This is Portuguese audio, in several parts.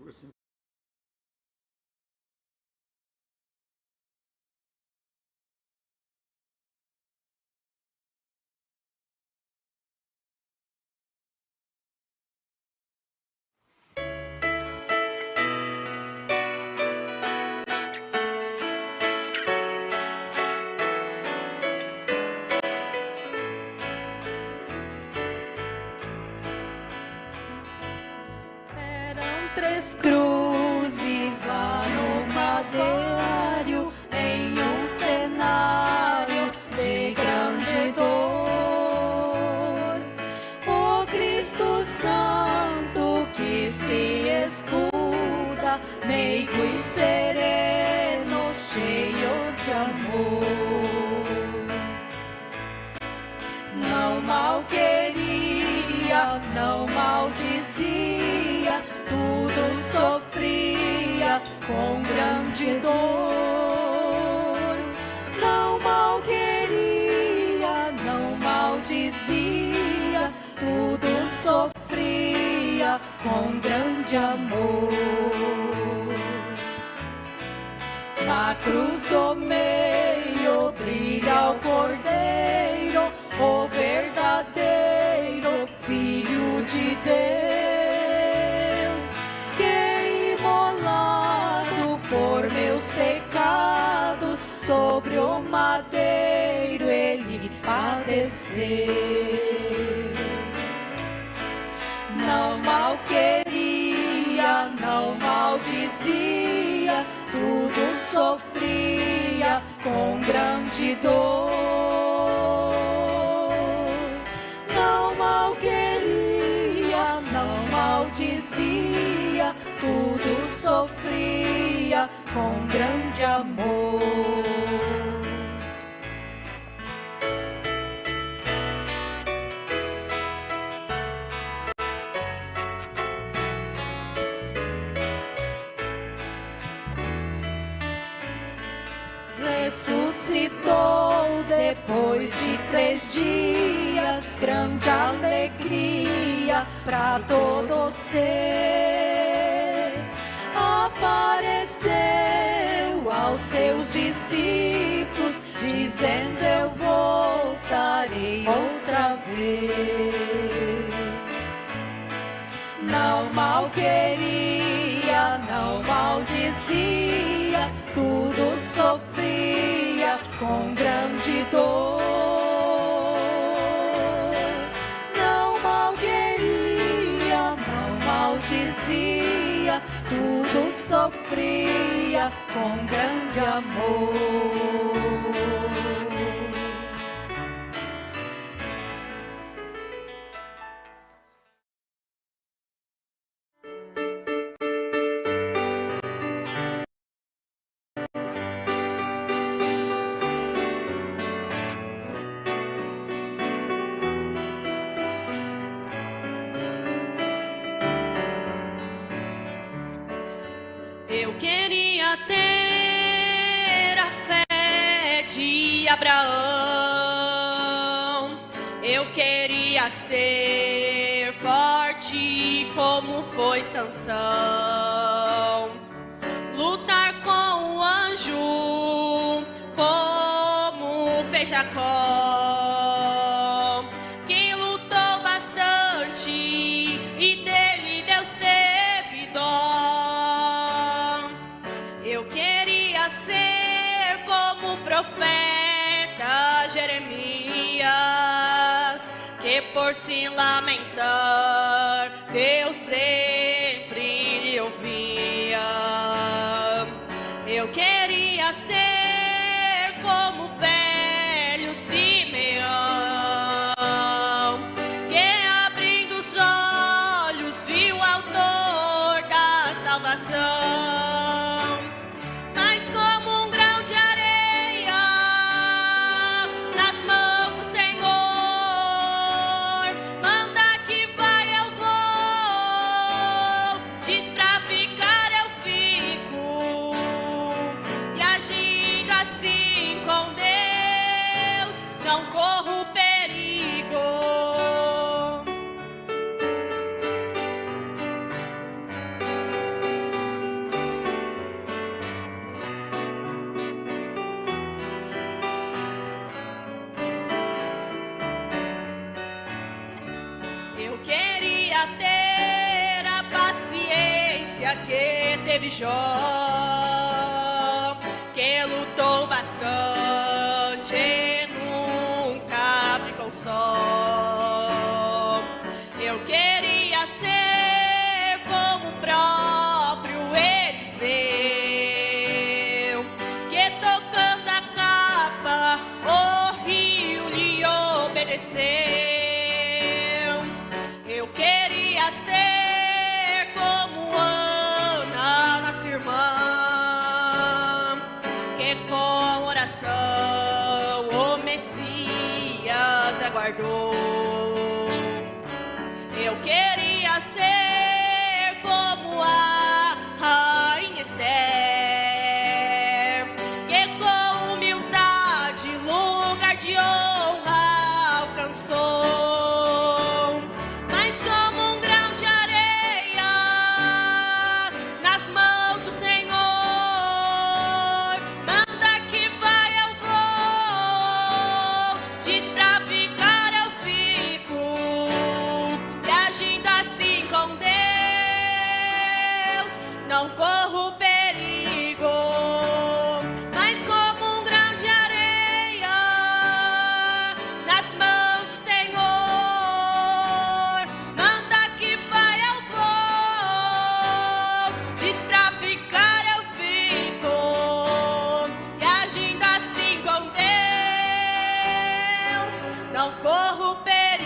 versículo. Três cruzes lá no madeiro, em um cenário de grande dor. O Cristo Santo que se escuta, meigo e sereno, cheio de amor. Não mal queria, não maldizia, tudo sofria com grande dor. Não mal queria, não maldizia, tudo sofria com grande amor. Na cruz do meio brilha o Cordeiro, o verdadeiro Filho de Deus, que imolado por meus pecados, sobre o madeiro ele padeceu. Não mal queria, não maldizia, tudo sofria com grande dor. Não mal queria, não maldizia, tudo sofria com grande amor. Ressuscitou depois de 3 dias, grande alegria pra todo ser. Apareceu aos seus discípulos, dizendo: eu voltarei outra vez. Não mal queria, não maldizia, tudo sofria com grande dor. Não mal queria, não maldizia, tudo sofria com grande amor. Eu queria ter a fé de Abraão. Eu queria ser forte como foi Sansão. Lutar com o anjo como fez Jacó, que lutou bastante e dele Deus teve dó. Eu queria ser como o profeta Jeremias, que por se lamentar Deus sempre lhe ouvia. Eu queria ser como o velho Simeão, que abrindo os olhos viu o autor da salvação. Mas como um grão de areia nas mãos do Senhor, manda que vai eu vou. que teve Jó, que lutou bastante e nunca ficou só. Eu queria ser como o próprio Eliseu, que tocando a capa o rio lhe obedeceu. Eu queria ser como Ana, nossa irmã, que com oração o Messias aguardou. Eu queria ser como a rainha Esther, que com humildade lugar de honra alcançou. Mas como um grão de areia nas mãos do Senhor, manda que vai eu vou, diz pra ficar eu fico, e agindo assim com Deus, não corro perigo. Mas como um grão de areia nas mãos do Senhor, manda que vai eu vou, diz pra ficar eu fico, e agindo assim com Deus, não corro perigo.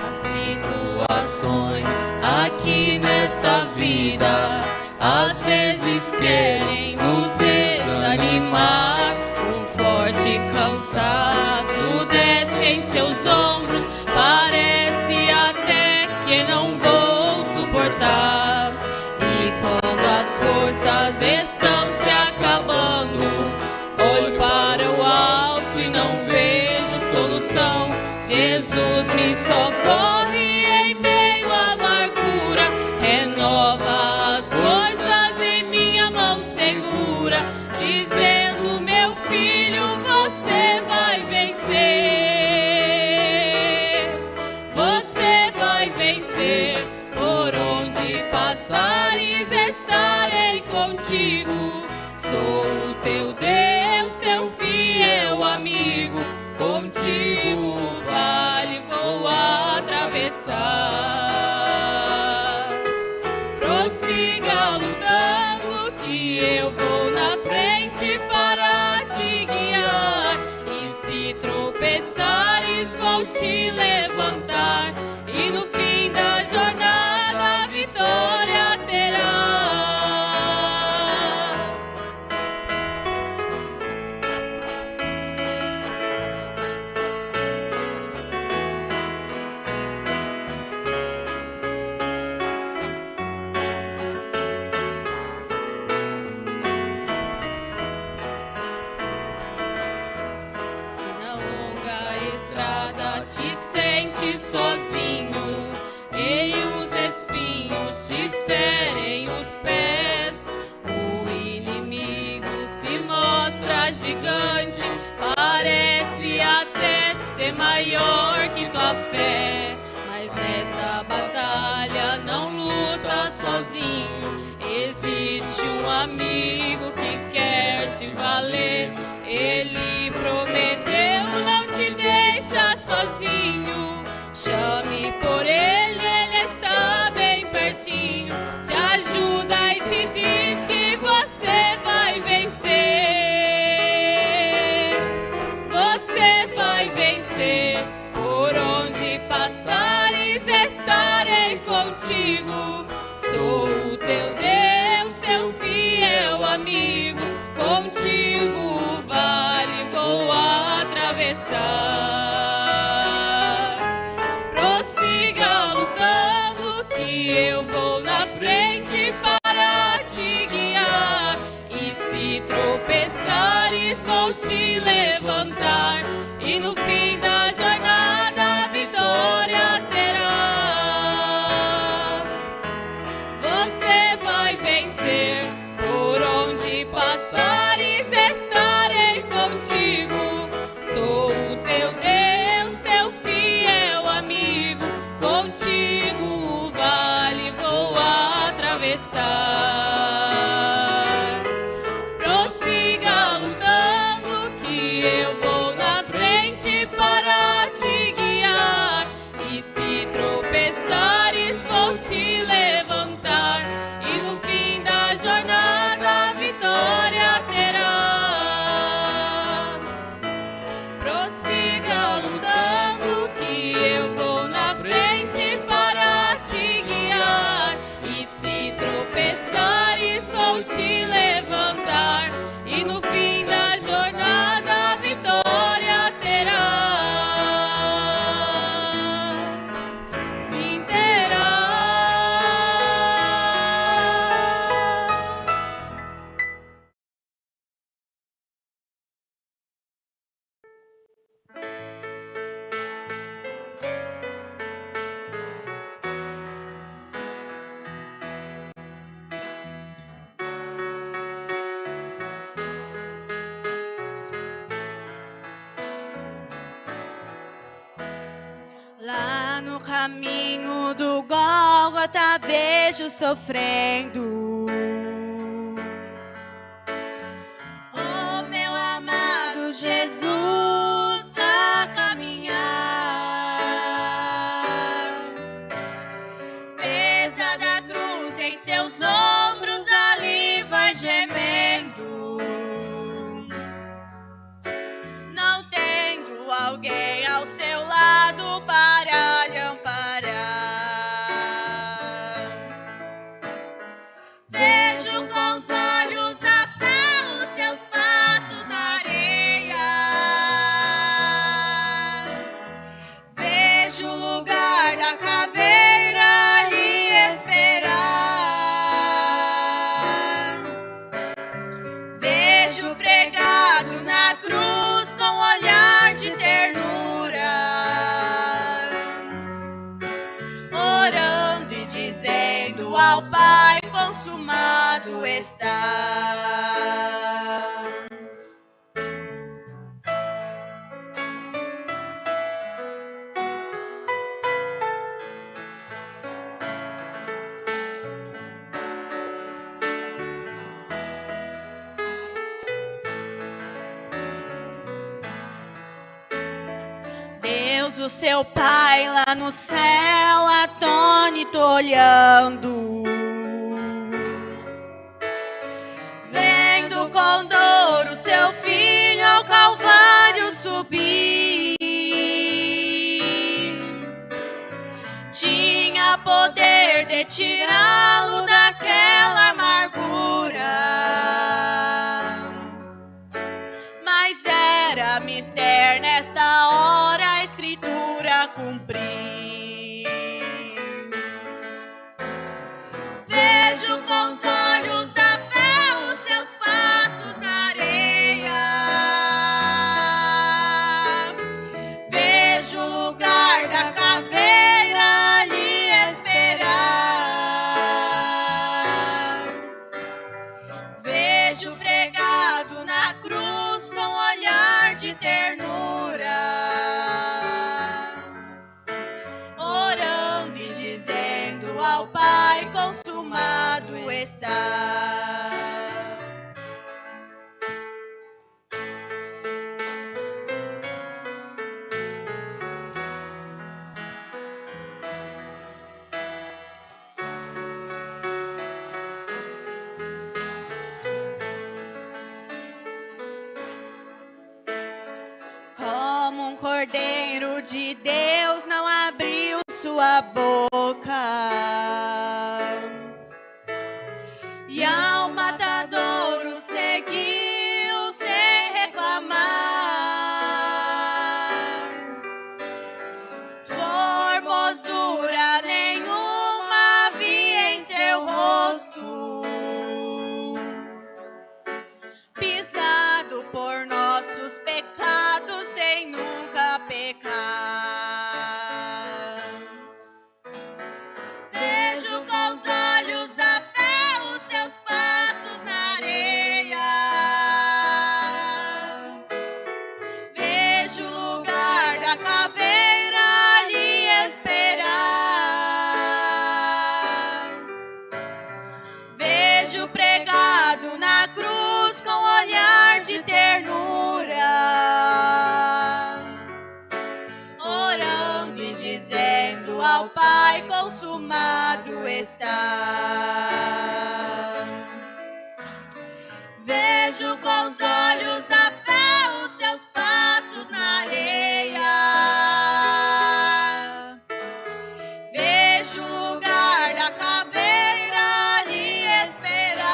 As situações aqui nesta vida às vezes querem nos desanimar. Um forte cansaço desce em seus ombros, parece até que não vou suportar. E quando as forças estão se acabando, olho para o alto e não vejo solução. Jesus me socorre em meio à amargura, renova as forças em minha mão segura, dizendo: meu filho, você vai vencer. Você vai vencer, por onde passares estarei contigo. Sou o teu Deus, teu fiel amigo, contigo o vale vou atravessar. Prossiga lutando que eu vou na frente para te guiar. E se tropeçares vou te levantar, e no fim da jornada a vitória terá. Se na longa estrada te sentes sozinho e os espinhos te ferem os pés, o inimigo se mostra gigante, parece até ser maior que tua fé. Mas nessa batalha não luta sozinho, existe um amigo que quer te valer. Ele prometeu não te deixar sozinho. Chame por ele, ele está bem pertinho, te ajuda e te diz que você vai vencer. Você vai vencer, por onde passares estarei contigo. Sou o teu Deus, teu fiel amigo, contigo o vale vou atravessar. Prossiga lutando que eu vou na frente para te guiar. tropeçares, vou te levantar, e no fim da jornada a vitória terá. Prossiga lutando, que eu vou na frente para te guiar, e se tropeçares, vou te levantar, e no fim da jornada a vitória terá. Sim, terá. Lá no caminho do Gólgota vejo sofrendo o meu amado Jesus a caminhar. Pesada cruz em seus ombros, ali vai gemendo, não tendo alguém ao seu lado para lhe amparar. Vejo com os olhos da fé os seus passos na areia. Vejo o lugar da caveira lhe esperar. Vejo pregado na cruz com olhar de ternura, orando e dizendo ao Pai: consumado está. Deus, o seu Pai lá no céu, atônito olhando, vendo com dor o seu filho ao Calvário subir. Tinha poder de tirá-lo daquela amargura, mas era mister nesta hora a Escritura cumprir. Vejo com os olhos da fé os seus passos na areia. Vejo o lugar da caveira lhe esperar. Vejo pregado na cruz com olhar de ternura, orando e dizendo ao Pai: consumado está. Como um cordeiro de Deus não abriu sua boca, e ao matadouro seguiu sem reclamar. Formosura nenhuma havia em seu rosto, pisado por nossos pecados sem nunca pecar. Pai, consumado está. Vejo com os olhos da fé os seus passos na areia. Vejo o lugar da caveira lhe esperar.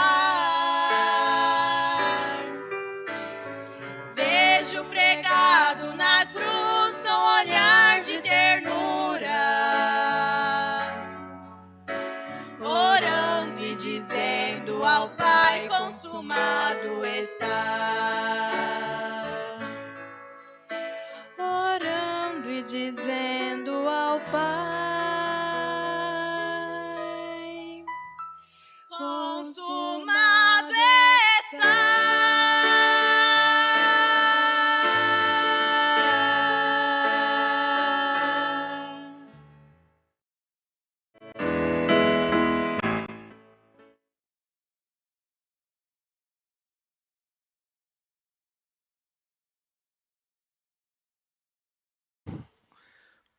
Vejo pregado na cruz com olhar de ternura, orando e dizendo ao Pai, consumado está. Orando e dizendo ao Pai, consumado está.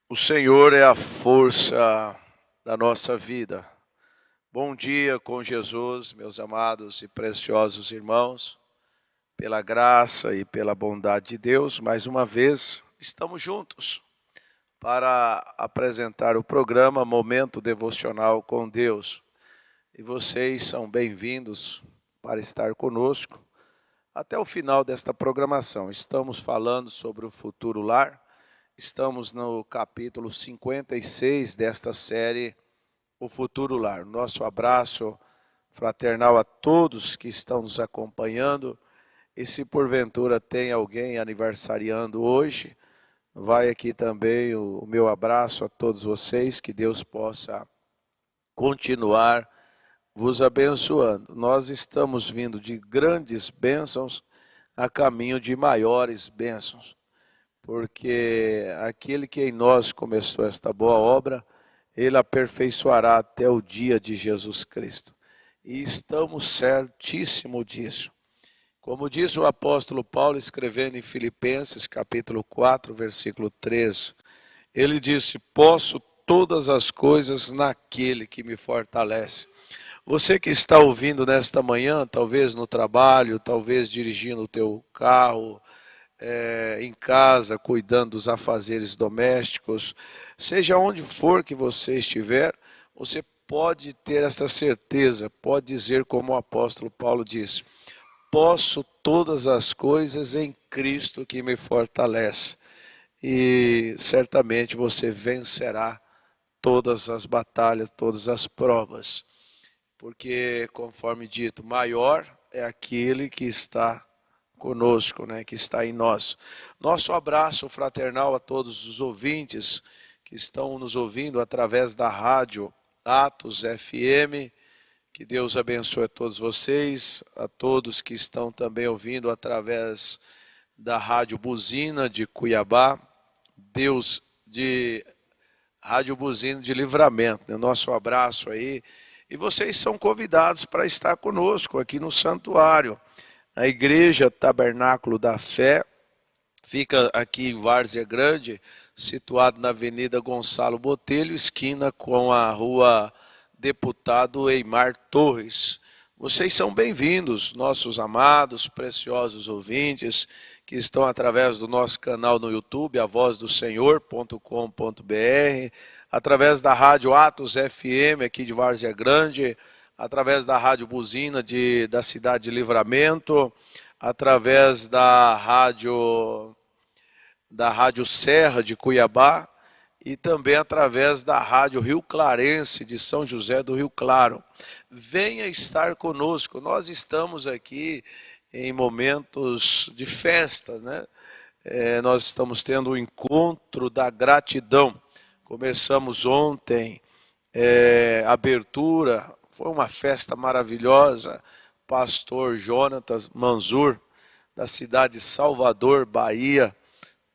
O Senhor é a força da nossa vida. Bom dia com Jesus, meus amados e preciosos irmãos. Pela graça e pela bondade de Deus, mais uma vez estamos juntos para apresentar o programa Momento Devocional com Deus. E vocês são bem-vindos para estar conosco até o final desta programação. Estamos falando sobre o futuro lar. Estamos no capítulo 56 desta série, O Futuro Lar. Nosso abraço fraternal a todos que estão nos acompanhando. E se porventura tem alguém aniversariando hoje, vai aqui também o meu abraço a todos vocês, que Deus possa continuar vos abençoando. Nós estamos vindo de grandes bênçãos a caminho de maiores bênçãos. Porque aquele que em nós começou esta boa obra, ele aperfeiçoará até o dia de Jesus Cristo. E estamos certíssimos disso. Como diz o apóstolo Paulo, escrevendo em Filipenses, capítulo 4, versículo 13, ele disse, posso todas as coisas naquele que me fortalece. Você que está ouvindo nesta manhã, talvez no trabalho, talvez dirigindo o teu carro, em casa, cuidando dos afazeres domésticos, seja onde for que você estiver, você pode ter essa certeza, pode dizer como o apóstolo Paulo disse, posso todas as coisas em Cristo que me fortalece. E certamente você vencerá todas as batalhas, todas as provas, porque conforme dito, maior é aquele que está conosco, que está em nós. Nosso abraço fraternal a todos os ouvintes que estão nos ouvindo através da rádio Atos FM. Que Deus abençoe a todos vocês, a todos que estão também ouvindo através da rádio Buzina de Cuiabá, rádio Buzina de Livramento. Nosso abraço aí. E vocês são convidados para estar conosco aqui no santuário. A Igreja Tabernáculo da Fé fica aqui em Várzea Grande, situado na Avenida Gonçalo Botelho, esquina com a Rua Deputado Eimar Torres. Vocês são bem-vindos, nossos amados, preciosos ouvintes, que estão através do nosso canal no YouTube, avozdosenhor.com.br, através da rádio Atos FM aqui de Várzea Grande, através da rádio Buzina da cidade de Livramento, através da rádio Serra de Cuiabá e também através da rádio Rio Clarense de São José do Rio Claro. Venha estar conosco, nós estamos aqui em momentos de festa, nós estamos tendo o encontro da gratidão. Começamos ontem, abertura. Foi uma festa maravilhosa. Pastor Jonatas Manzur, da cidade de Salvador, Bahia,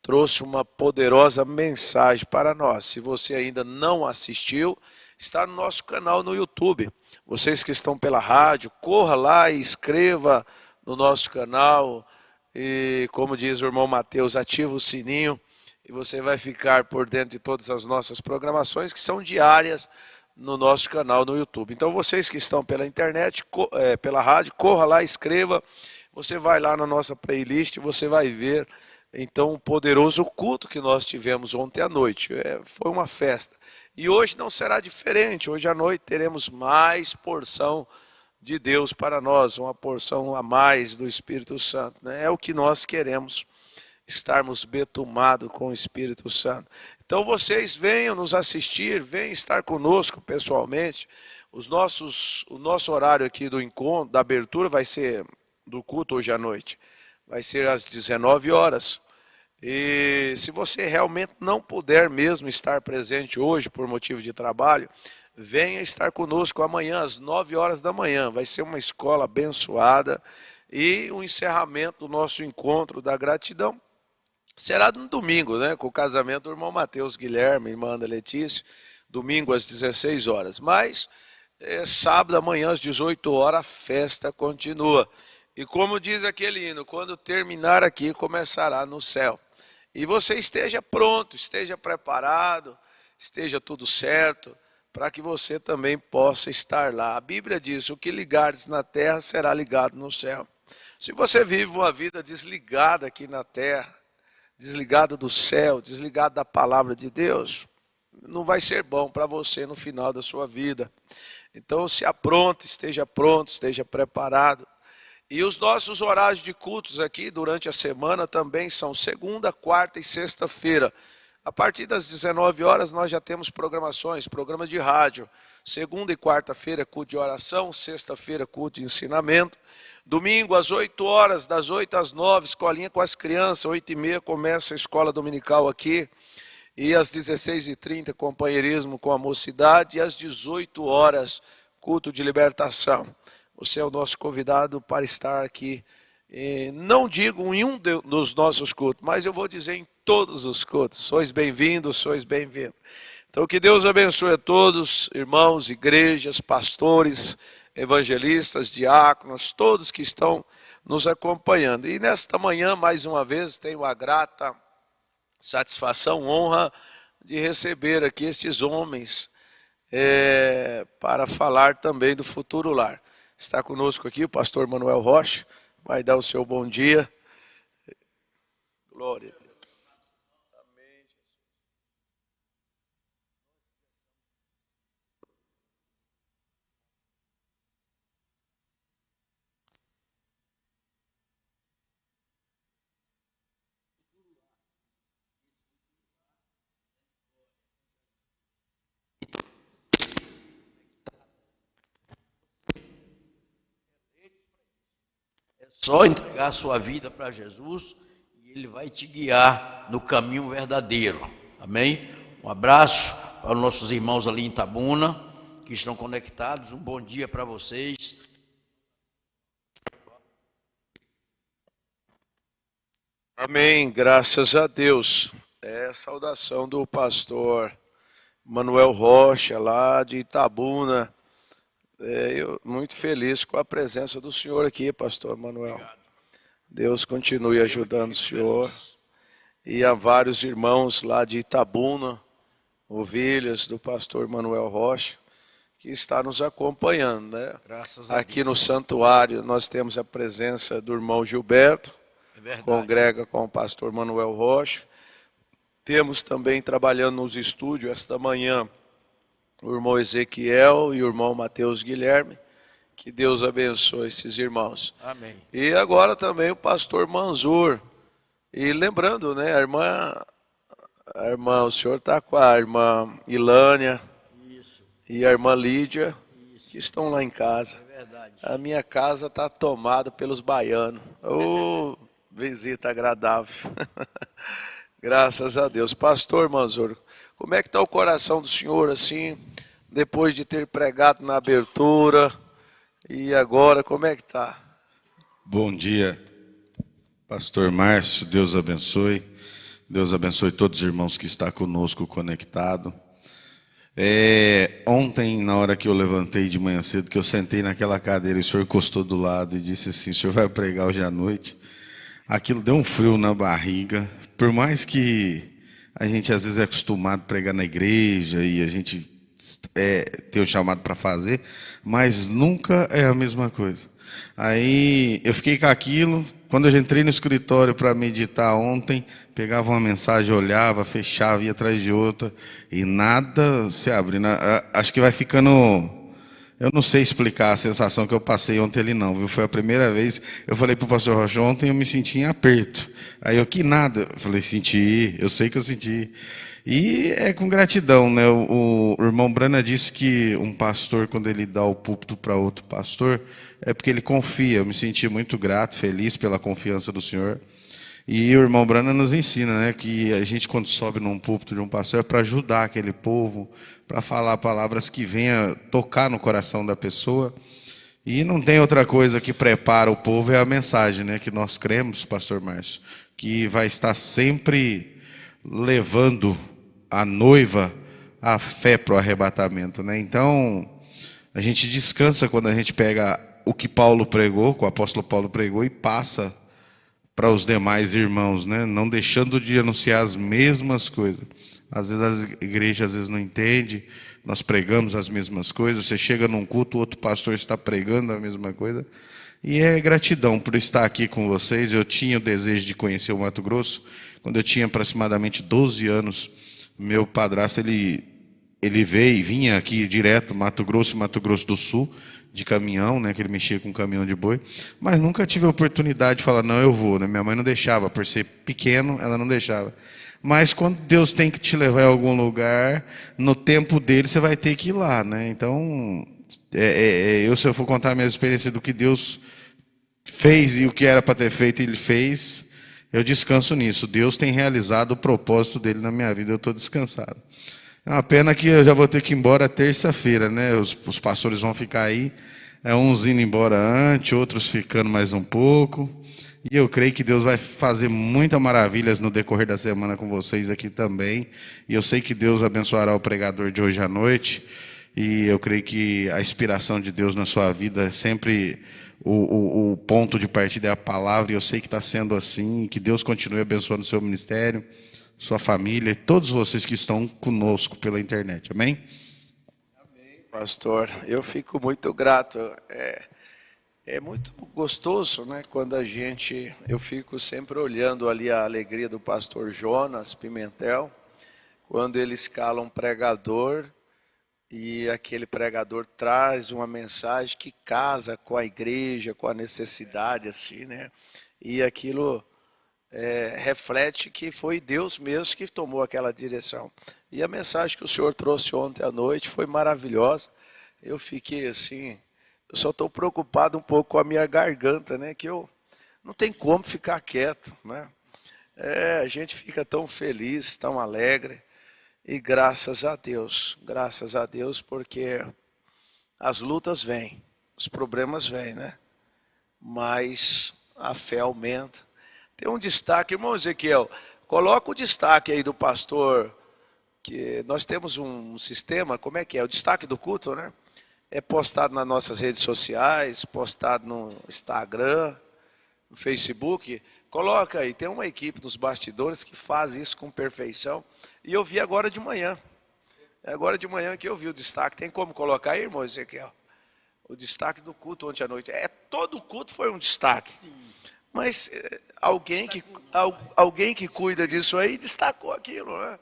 trouxe uma poderosa mensagem para nós. Se você ainda não assistiu, está no nosso canal no YouTube. Vocês que estão pela rádio, corra lá e inscreva no nosso canal. E como diz o irmão Mateus, ativa o sininho. e você vai ficar por dentro de todas as nossas programações que são diárias no nosso canal no YouTube. Então vocês que estão pela internet, pela rádio, corra lá, escreva, você vai lá na nossa playlist, você vai ver então o poderoso culto que nós tivemos ontem à noite. Foi uma festa. E hoje não será diferente, hoje à noite teremos mais porção de Deus para nós, uma porção a mais do Espírito Santo, né? É o que nós queremos, estarmos betumados com o Espírito Santo. Então vocês venham nos assistir, venham estar conosco pessoalmente. O nosso horário aqui do encontro, da abertura, vai ser do culto hoje à noite. Vai ser às 19 horas. E se você realmente não puder mesmo estar presente hoje por motivo de trabalho, venha estar conosco amanhã às 9 horas da manhã. Vai ser uma escola abençoada e o encerramento do nosso encontro da gratidão será no domingo, né, com o casamento do irmão Mateus Guilherme, irmã Ana Letícia, domingo às 16 horas. Mas sábado amanhã às 18 horas a festa continua. E como diz aquele hino, quando terminar aqui, começará no céu. E você esteja pronto, esteja preparado, esteja tudo certo, para que você também possa estar lá. A Bíblia diz, o que ligares na terra será ligado no céu. Se você vive uma vida desligada aqui na terra, desligada do céu, desligada da palavra de Deus, não vai ser bom para você no final da sua vida. Então se apronte, esteja pronto, esteja preparado. E os nossos horários de cultos aqui durante a semana também são segunda, quarta e sexta-feira. A partir das 19 horas nós já temos programações, programa de rádio. Segunda e quarta-feira culto de oração, sexta-feira culto de ensinamento. Domingo às 8 horas, das 8 às 9, escolinha com as crianças, 8h30 começa a escola dominical aqui. E às 16h30 companheirismo com a mocidade e às 18 horas culto de libertação. Você é o nosso convidado para estar aqui, não digo em um dos nossos cultos, mas eu vou dizer em todos os cultos. Sois bem-vindos, sois bem-vindos. Então que Deus abençoe a todos, irmãos, igrejas, pastores, evangelistas, diáconos, todos que estão nos acompanhando. E nesta manhã, mais uma vez, tenho a grata satisfação, honra de receber aqui estes homens para falar também do Futuro Lar. Está conosco aqui o pastor Manuel Rocha, vai dar o seu bom dia. Glória a Deus. Amém. Só entregar a sua vida para Jesus e Ele vai te guiar no caminho verdadeiro. Amém? Um abraço para os nossos irmãos ali em Itabuna, que estão conectados. Um bom dia para vocês. Amém, graças a Deus. É a saudação do pastor Manuel Rocha, lá de Itabuna. Eu muito feliz com a presença do senhor aqui, pastor Manuel. Obrigado. Deus continue ajudando o senhor. E a vários irmãos lá de Itabuna, ovelhas do pastor Manuel Rocha, que está nos acompanhando, né? Graças a Deus. Aqui no santuário nós temos a presença do irmão Gilberto, congrega com o pastor Manuel Rocha. Temos também trabalhando nos estúdios esta manhã o irmão Ezequiel e o irmão Mateus Guilherme. Que Deus abençoe esses irmãos. Amém. E agora também o pastor Manzur. E lembrando, né, a irmã, o senhor está com a irmã Ilânia. Isso. E a irmã Lídia. Isso. Que estão lá em casa. É verdade. A minha casa está tomada pelos baianos. Oh, visita agradável. Graças a Deus. Pastor Manzur, como é que está o coração do senhor assim, depois de ter pregado na abertura, e agora como é que está? Bom dia, pastor Márcio, Deus abençoe. Deus abençoe todos os irmãos que estão conosco conectados. Ontem, na hora que eu levantei de manhã cedo, que eu sentei naquela cadeira, o senhor encostou do lado e disse assim, o senhor vai pregar hoje à noite? Aquilo deu um frio na barriga, por mais que a gente às vezes é acostumado a pregar na igreja e a gente tem o chamado para fazer, mas nunca é a mesma coisa. Aí eu fiquei com aquilo. Quando eu entrei no escritório para meditar ontem, pegava uma mensagem, olhava, fechava, ia atrás de outra e nada se abre. Acho que vai ficando. Eu não sei explicar a sensação que eu passei ontem ali não, viu? Foi a primeira vez. Eu falei para o pastor Rocha, ontem eu me senti em aperto. Aí eu, que nada. Eu falei, senti, eu sei que eu senti. E é com gratidão, né? O irmão Brana disse que um pastor, quando ele dá o púlpito para outro pastor, é porque ele confia. Eu me senti muito grato, feliz pela confiança do Senhor. E o irmão Brana nos ensina, né, que a gente, quando sobe num púlpito de um pastor, é para ajudar aquele povo, para falar palavras que venham tocar no coração da pessoa. E não tem outra coisa que prepara o povo, é a mensagem, né, que nós cremos, pastor Márcio, que vai estar sempre levando a noiva a fé para o arrebatamento, né? Então, a gente descansa quando a gente pega o que Paulo pregou, que o apóstolo Paulo pregou, e passa para os demais irmãos, né? Não deixando de anunciar as mesmas coisas. Às vezes a igreja às vezes não entende, nós pregamos as mesmas coisas, você chega num culto, o outro pastor está pregando a mesma coisa. E é gratidão por estar aqui com vocês. Eu tinha o desejo de conhecer o Mato Grosso. Quando eu tinha aproximadamente 12 anos, meu padrasto, ele vinha aqui direto, Mato Grosso e Mato Grosso do Sul, de caminhão, né, que ele mexia com caminhão de boi, mas nunca tive a oportunidade de falar, não, eu vou, né? Minha mãe não deixava, por ser pequeno, ela não deixava. Mas quando Deus tem que te levar em algum lugar, no tempo dele você vai ter que ir lá, né? Então, se eu for contar a minha experiência do que Deus fez e o que era para ter feito, Ele fez, eu descanso nisso. Deus tem realizado o propósito dele na minha vida, eu estou descansado. É uma pena que eu já vou ter que ir embora terça-feira, né? Os pastores vão ficar aí, uns indo embora antes, outros ficando mais um pouco. E eu creio que Deus vai fazer muitas maravilhas no decorrer da semana com vocês aqui também. E eu sei que Deus abençoará o pregador de hoje à noite. E eu creio que a inspiração de Deus na sua vida é sempre o ponto de partida, é a palavra. E eu sei que está sendo assim. Que Deus continue abençoando o seu ministério, sua família e todos vocês que estão conosco pela internet. Amém? Amém, pastor. Eu fico muito grato. É muito gostoso, né? Quando eu fico sempre olhando ali a alegria do pastor Jonas Pimentel, quando ele escala um pregador e aquele pregador traz uma mensagem que casa com a igreja, com a necessidade, assim, né? E aquilo reflete que foi Deus mesmo que tomou aquela direção. E a mensagem que o senhor trouxe ontem à noite foi maravilhosa. Eu fiquei assim, eu só estou preocupado um pouco com a minha garganta, né? Que eu não tem como ficar quieto, né? A gente fica tão feliz, tão alegre. E graças a Deus, porque as lutas vêm, os problemas vêm, né? Mas a fé aumenta. Tem um destaque, irmão Ezequiel, coloca o destaque aí do pastor, que nós temos um sistema, como é que é? O destaque do culto, né? É postado nas nossas redes sociais, postado no Instagram, no Facebook. Coloca aí, tem uma equipe nos bastidores que faz isso com perfeição. E eu vi agora de manhã. É agora de manhã que eu vi o destaque. Tem como colocar aí, irmão Ezequiel? O destaque do culto ontem à noite. Todo o culto foi um destaque. Sim. Mas alguém que cuida disso aí destacou aquilo, né?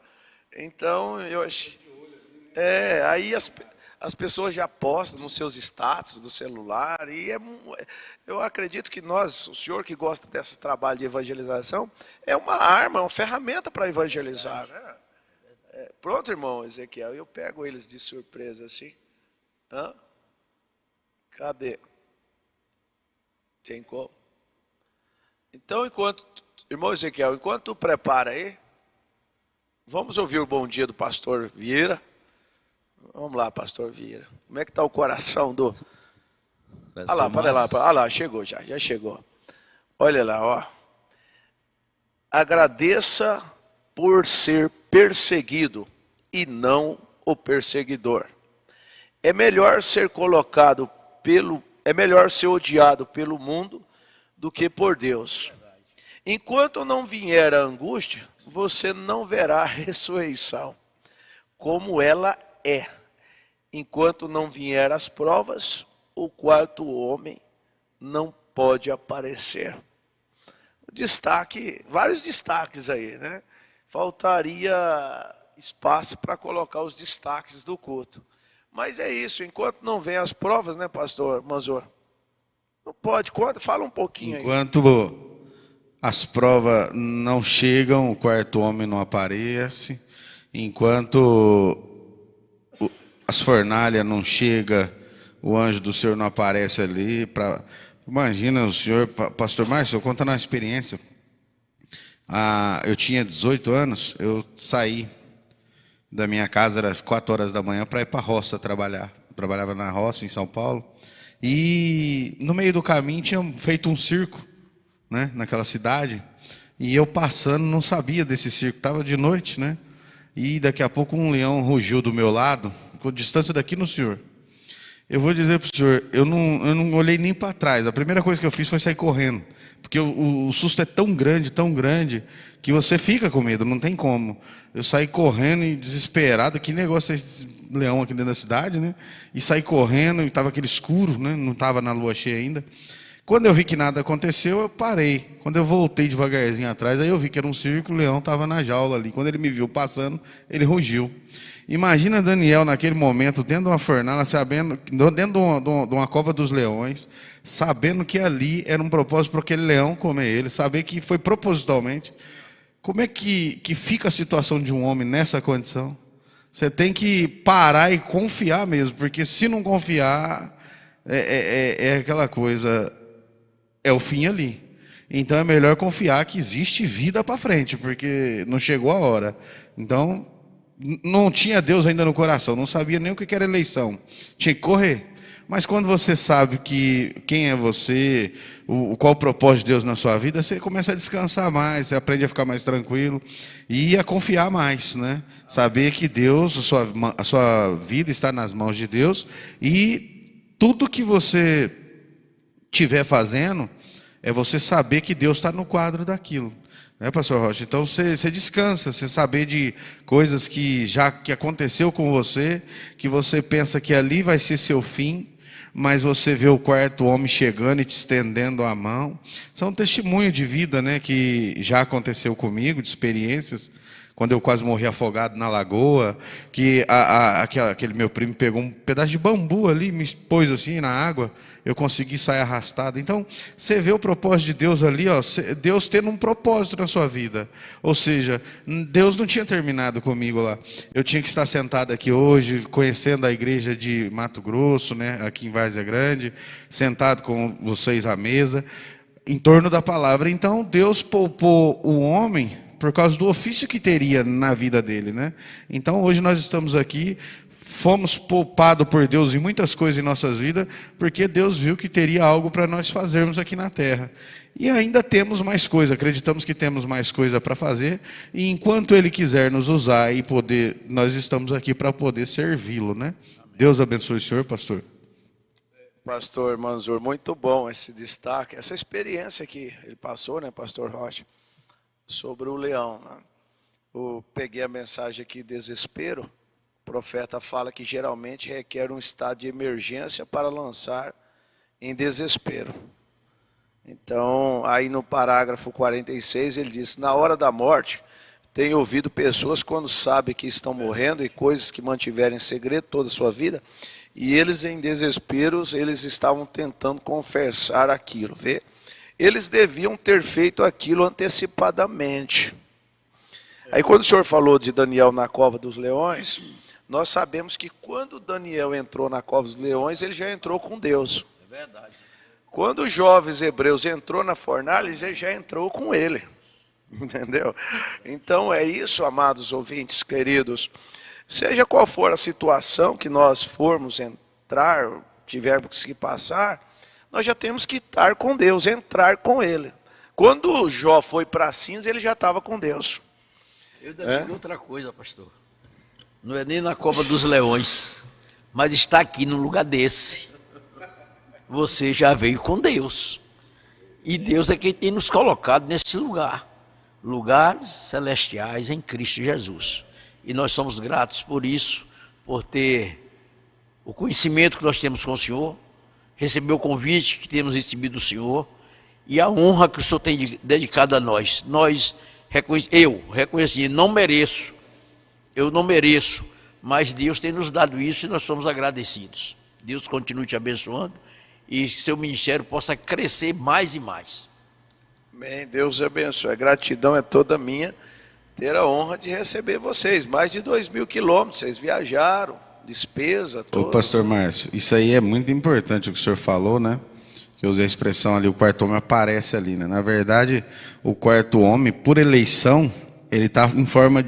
Então, eu achei... aí as pessoas já postam nos seus status do celular. E eu acredito que o senhor que gosta desse trabalho de evangelização, é uma arma, uma ferramenta para evangelizar, né? Pronto, irmão Ezequiel, eu pego eles de surpresa assim. Cadê? Tem como? Então, irmão Ezequiel, enquanto tu prepara aí, vamos ouvir o bom dia do pastor Vieira. Vamos lá, pastor Vieira. Como é que está o coração do... Olha lá, chegou já chegou. Olha lá, ó. Agradeça por ser perseguido e não o perseguidor. É melhor ser odiado pelo mundo do que por Deus. Enquanto não vier a angústia, você não verá a ressurreição como ela é. Enquanto não vier as provas, o quarto homem não pode aparecer. Destaque, vários destaques aí, né? Faltaria espaço para colocar os destaques do culto. Mas é isso, enquanto não vem as provas, né, pastor Manzor? Não pode, fala um pouquinho aí. Enquanto as provas não chegam, o quarto homem não aparece. Enquanto as fornalhas não chegam, o anjo do Senhor não aparece ali. Imagina o senhor, pastor Márcio, eu conto uma experiência. Eu tinha 18 anos, eu saí da minha casa, às 4 horas da manhã, para ir para a roça trabalhar. Eu trabalhava na roça, em São Paulo. E no meio do caminho tinha feito um circo, né, naquela cidade. E eu passando, não sabia desse circo, estava de noite, né? E daqui a pouco um leão rugiu do meu lado, com distância daqui no senhor. Eu vou dizer para o senhor, eu não olhei nem para trás. A primeira coisa que eu fiz foi sair correndo. Porque o susto é tão grande, que você fica com medo, não tem como. Eu saí correndo e desesperado. Que negócio é esse leão aqui dentro da cidade, né? E saí correndo, e estava aquele escuro, né? Não estava na lua cheia ainda. Quando eu vi que nada aconteceu, eu parei. Quando eu voltei devagarzinho atrás, aí eu vi que era um circo, o leão estava na jaula ali. Quando ele me viu passando, ele rugiu. Imagina Daniel naquele momento, dentro de uma fornalha, sabendo, dentro de uma cova dos leões, sabendo que ali era um propósito para aquele leão comer ele, saber que foi propositalmente. Como é que fica a situação de um homem nessa condição? Você tem que parar e confiar mesmo, porque se não confiar, é aquela coisa, é o fim ali. Então é melhor confiar que existe vida para frente, porque não chegou a hora. Então, não tinha Deus ainda no coração, não sabia nem o que era eleição, tinha que correr. Mas quando você sabe quem é você, qual o propósito de Deus na sua vida, você começa a descansar mais, você aprende a ficar mais tranquilo e a confiar mais, né? Saber que Deus, a sua vida está nas mãos de Deus e tudo que você estiver fazendo é você saber que Deus está no quadro daquilo. Né, pastor Rocha? Então você descansa, você saber de coisas que aconteceu com você, que você pensa que ali vai ser seu fim, mas você vê o quarto homem chegando e te estendendo a mão. São testemunho de vida, né, que já aconteceu comigo, de experiências. Quando eu quase morri afogado na lagoa, que aquele meu primo pegou um pedaço de bambu ali, me pôs assim na água, eu consegui sair arrastado. Então, você vê o propósito de Deus ali, ó, Deus tendo um propósito na sua vida. Ou seja, Deus não tinha terminado comigo lá. Eu tinha que estar sentado aqui hoje, conhecendo a igreja de Mato Grosso, né, aqui em Várzea Grande, sentado com vocês à mesa, em torno da palavra. Então, Deus poupou o homem por causa do ofício que teria na vida dele, né? Então hoje nós estamos aqui, fomos poupados por Deus em muitas coisas em nossas vidas, porque Deus viu que teria algo para nós fazermos aqui na terra. E ainda temos mais coisa, acreditamos que temos mais coisa para fazer, e enquanto Ele quiser nos usar e poder, nós estamos aqui para poder servi-lo, né? Deus abençoe o senhor, pastor. Pastor Manzur, muito bom esse destaque, essa experiência que ele passou, né, pastor Rocha? Sobre o leão, né? Eu peguei a mensagem aqui, desespero. O profeta fala que geralmente requer um estado de emergência para lançar em desespero. Então, aí no parágrafo 46, ele diz: na hora da morte, tenho ouvido pessoas quando sabem que estão morrendo e coisas que mantiveram em segredo toda a sua vida, e eles em desesperos, eles estavam tentando confessar aquilo, vê? Eles deviam ter feito aquilo antecipadamente. Aí quando o senhor falou de Daniel na cova dos leões, nós sabemos que quando Daniel entrou na cova dos leões, ele já entrou com Deus. É verdade. Quando os jovens hebreus entrou na fornalha, ele já entrou com ele. Entendeu? Então é isso, amados ouvintes queridos. Seja qual for a situação que nós formos entrar, tivermos que passar, nós já temos que estar com Deus, entrar com Ele. Quando Jó foi para a cinza, ele já estava com Deus. Eu digo outra coisa, pastor. Não é nem na cova dos leões, mas está aqui num lugar desse. Você já veio com Deus. E Deus é quem tem nos colocado nesse lugar. lugares celestiais em Cristo Jesus. E nós somos gratos por isso, por ter o conhecimento que nós temos com o Senhor, receber o convite que temos recebido do Senhor e a honra que o Senhor tem dedicado a nós. Eu reconheci, eu não mereço, mas Deus tem nos dado isso e nós somos agradecidos. Deus continue te abençoando e seu ministério possa crescer mais e mais. Amém, Deus abençoe. A gratidão é toda minha ter a honra de receber vocês. Mais de 2.000 quilômetros, vocês viajaram, despesa toda. Ô, pastor Márcio, isso aí é muito importante o que o senhor falou, né? Que eu usei a expressão ali, o quarto homem aparece ali, né? Na verdade, o quarto homem, por eleição, ele está em forma...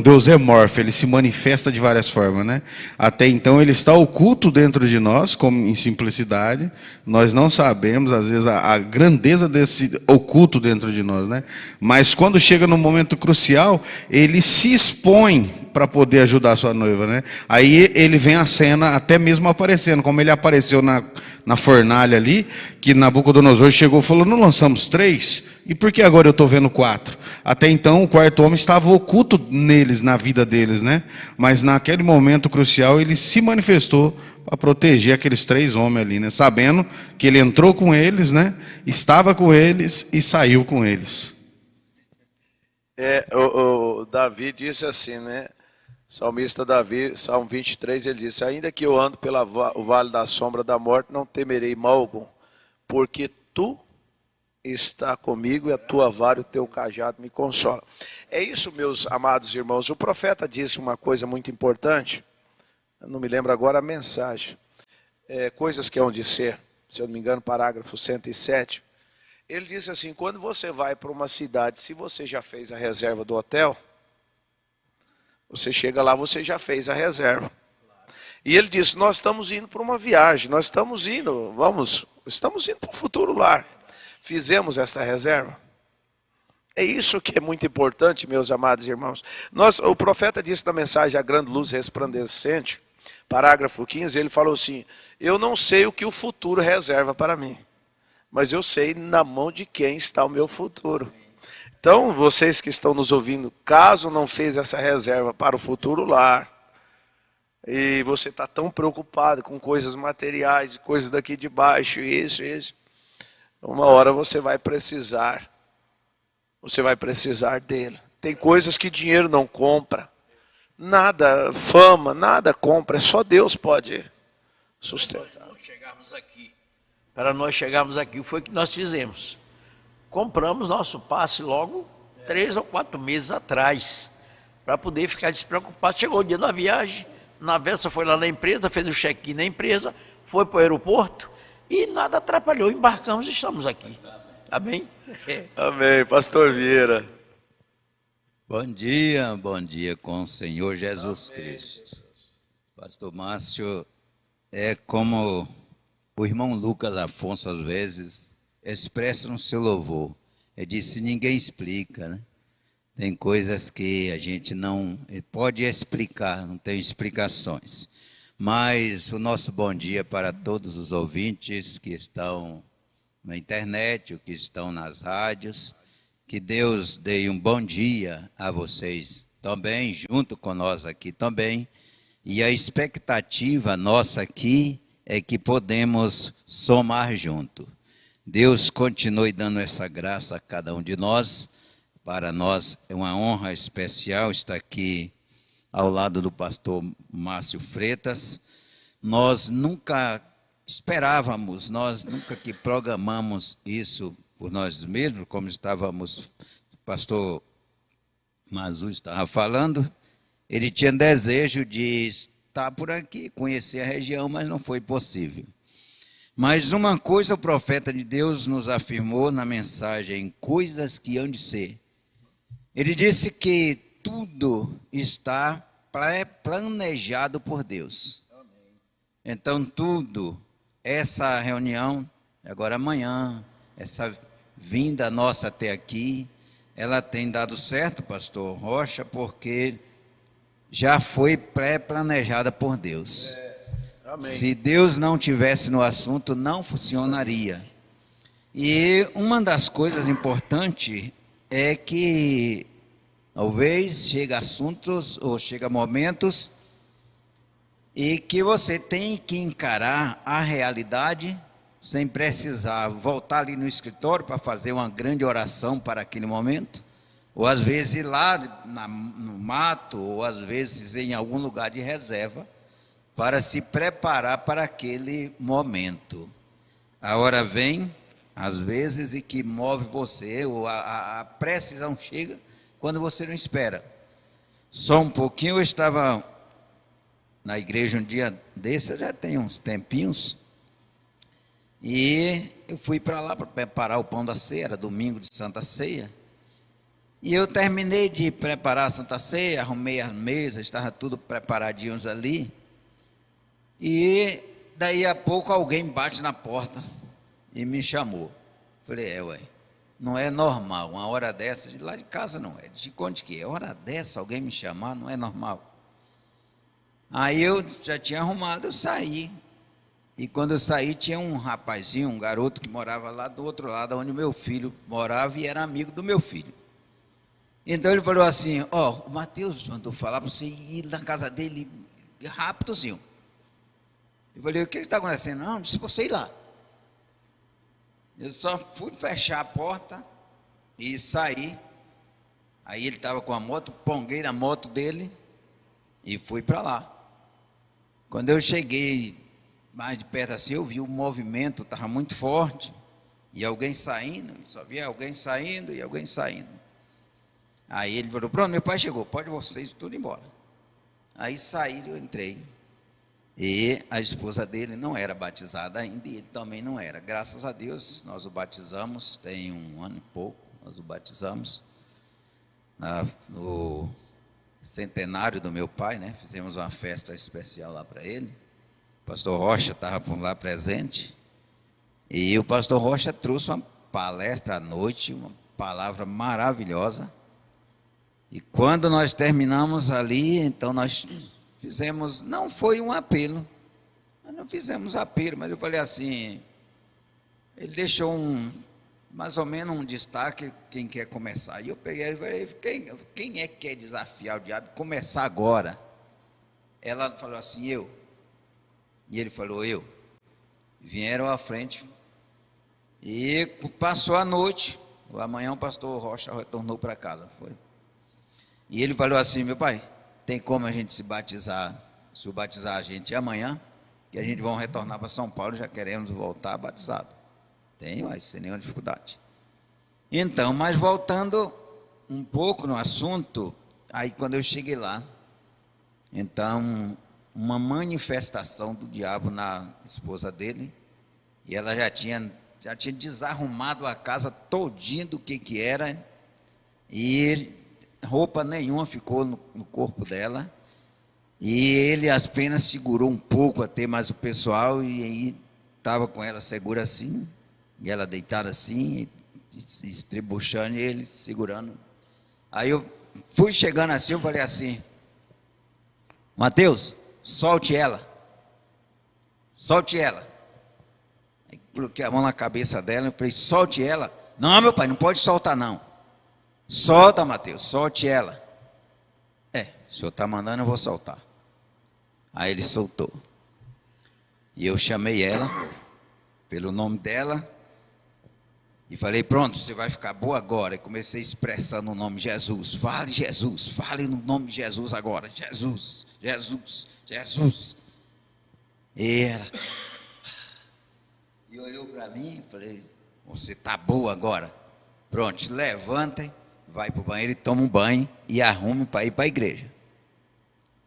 Deus é morfo, ele se manifesta de várias formas, né? Até então ele está oculto dentro de nós, como em simplicidade. Nós não sabemos, às vezes, a grandeza desse oculto dentro de nós, né? Mas quando chega no momento crucial, ele se expõe para poder ajudar a sua noiva, né? Aí ele vem à cena, até mesmo aparecendo, como ele apareceu na fornalha ali, que Nabucodonosor chegou e falou, não lançamos 3? E por que agora eu estou vendo 4? Até então o quarto homem estava oculto neles, na vida deles, né? Mas naquele momento crucial ele se manifestou para proteger aqueles 3 homens ali, né? Sabendo que ele entrou com eles, né? Estava com eles e saiu com eles. O Davi disse assim, né? Salmista Davi, Salmo 23, ele disse, ainda que eu ando pelo vale da sombra da morte, não temerei mal algum, porque tu está comigo e a tua vara e o teu cajado me consola. É isso, meus amados irmãos. O profeta disse uma coisa muito importante, eu não me lembro agora a mensagem, coisas que hão de ser, se eu não me engano, parágrafo 107. Ele disse assim, quando você vai para uma cidade, se você já fez a reserva do hotel, você chega lá, você já fez a reserva. E ele disse, nós estamos indo para uma viagem, nós estamos indo para o futuro lar. Fizemos essa reserva. É isso que é muito importante, meus amados irmãos. O profeta disse na mensagem A Grande Luz Resplandecente, parágrafo 15, ele falou assim, eu não sei o que o futuro reserva para mim, mas eu sei na mão de quem está o meu futuro. Então, vocês que estão nos ouvindo, caso não fez essa reserva para o futuro lar, e você está tão preocupado com coisas materiais, coisas daqui de baixo, isso, uma hora você vai precisar dele. Tem coisas que dinheiro não compra, nada, fama, nada compra, só Deus pode sustentar. Para nós chegarmos aqui, foi o que nós fizemos. Compramos nosso passe logo 3 ou 4 meses atrás, para poder ficar despreocupado. Chegou o dia da viagem, na véspera foi lá na empresa, fez o check-in na empresa, foi para o aeroporto e nada atrapalhou, embarcamos e estamos aqui. Amém? Amém, pastor Vieira. Bom dia com o Senhor Jesus Cristo. Pastor Márcio, é como o irmão Lucas Afonso às vezes expressa no seu louvor. Ele disse, ninguém explica, né? Tem coisas que a gente não pode explicar, não tem explicações. Mas o nosso bom dia para todos os ouvintes que estão na internet, ou que estão nas rádios. Que Deus dê um bom dia a vocês também, junto com nós aqui também. E a expectativa nossa aqui é que podemos somar junto. Deus continue dando essa graça a cada um de nós. Para nós é uma honra especial estar aqui ao lado do pastor Márcio Freitas. Nós nunca esperávamos, nós nunca que programamos isso por nós mesmos, como o pastor Mazu estava falando. Ele tinha desejo de estar por aqui, conhecer a região, mas não foi possível. Mas uma coisa o profeta de Deus nos afirmou na mensagem, coisas que hão de ser. Ele disse que tudo está planejado por Deus. Então tudo, essa reunião, agora amanhã, essa vinda nossa até aqui, ela tem dado certo, pastor Rocha, porque já foi pré-planejada por Deus. Amém. Se Deus não tivesse no assunto, não funcionaria. E uma das coisas importantes é que talvez chega assuntos ou chega momentos e que você tem que encarar a realidade sem precisar voltar ali no escritório para fazer uma grande oração para aquele momento, ou às vezes ir lá no mato, ou às vezes em algum lugar de reserva, para se preparar para aquele momento. A hora vem, às vezes, e que move você, ou a precisão chega quando você não espera. Só um pouquinho, eu estava na igreja um dia desse, já tem uns tempinhos, e eu fui para lá para preparar o pão da ceia, era domingo de Santa Ceia, e eu terminei de preparar a Santa Ceia, arrumei as mesas, estava tudo preparadinhos ali, e daí a pouco alguém bate na porta e me chamou. Falei, ué, não é normal, uma hora dessa, de lá de casa não é, de onde que é? Hora dessa alguém me chamar, não é normal. Aí eu já tinha arrumado, eu saí. E quando eu saí, tinha um rapazinho, um garoto que morava lá do outro lado, onde meu filho morava e era amigo do meu filho. Então ele falou assim, o Mateus mandou falar para você ir na casa dele rapidozinho. Eu falei, o que está acontecendo? Não, disse você ir lá. Eu só fui fechar a porta e saí. Aí ele estava com a moto, ponguei na moto dele e fui para lá. Quando eu cheguei mais de perto assim, eu vi o movimento, estava muito forte, e alguém saindo, só via alguém saindo e alguém saindo. Aí ele falou, pronto, meu pai chegou, pode vocês tudo embora. Aí saíram, eu entrei, e a esposa dele não era batizada ainda, e ele também não era. Graças a Deus, nós o batizamos, tem 1 ano e pouco, nós o batizamos, no centenário do meu pai, né? Fizemos uma festa especial lá para ele. O pastor Rocha estava por lá presente, e o pastor Rocha trouxe uma palestra à noite, uma palavra maravilhosa, e quando nós terminamos ali, então nós fizemos, não foi um apelo, nós não fizemos apelo, mas eu falei assim, ele deixou mais ou menos um destaque, quem quer começar, e eu peguei e falei, quem é que quer desafiar o diabo, começar agora? Ela falou assim, eu. E ele falou, eu. Vieram à frente. E passou a noite. Amanhã o pastor Rocha retornou para casa. Foi. E ele falou assim, meu pai, tem como a gente se batizar a gente amanhã? Que a gente vai retornar para São Paulo, já queremos voltar batizado. Tem, mas sem nenhuma dificuldade. Então, mas voltando um pouco no assunto, aí quando eu cheguei lá, então, uma manifestação do diabo na esposa dele, e ela já tinha desarrumado a casa todinha do que era, e roupa nenhuma ficou no corpo dela, e ele apenas segurou um pouco até mais o pessoal, e aí estava com ela segura assim, e ela deitada assim, se estribuchando, e ele segurando. Aí eu fui chegando assim, eu falei assim, Mateus, solte ela. Solte ela. Aí coloquei a mão na cabeça dela e falei, solte ela. Não, meu pai, não pode soltar não. Solta, Mateus, solte ela. O senhor está mandando, eu vou soltar. Aí ele soltou. E eu chamei ela, pelo nome dela, e falei, pronto, você vai ficar boa agora. E comecei expressando o nome Jesus. Fale Jesus, fale no nome de Jesus agora. Jesus, Jesus, Jesus. E ela e olhou para mim e falei, você está boa agora? Pronto, levantem, vai para o banheiro e toma um banho e arrume para ir para a igreja.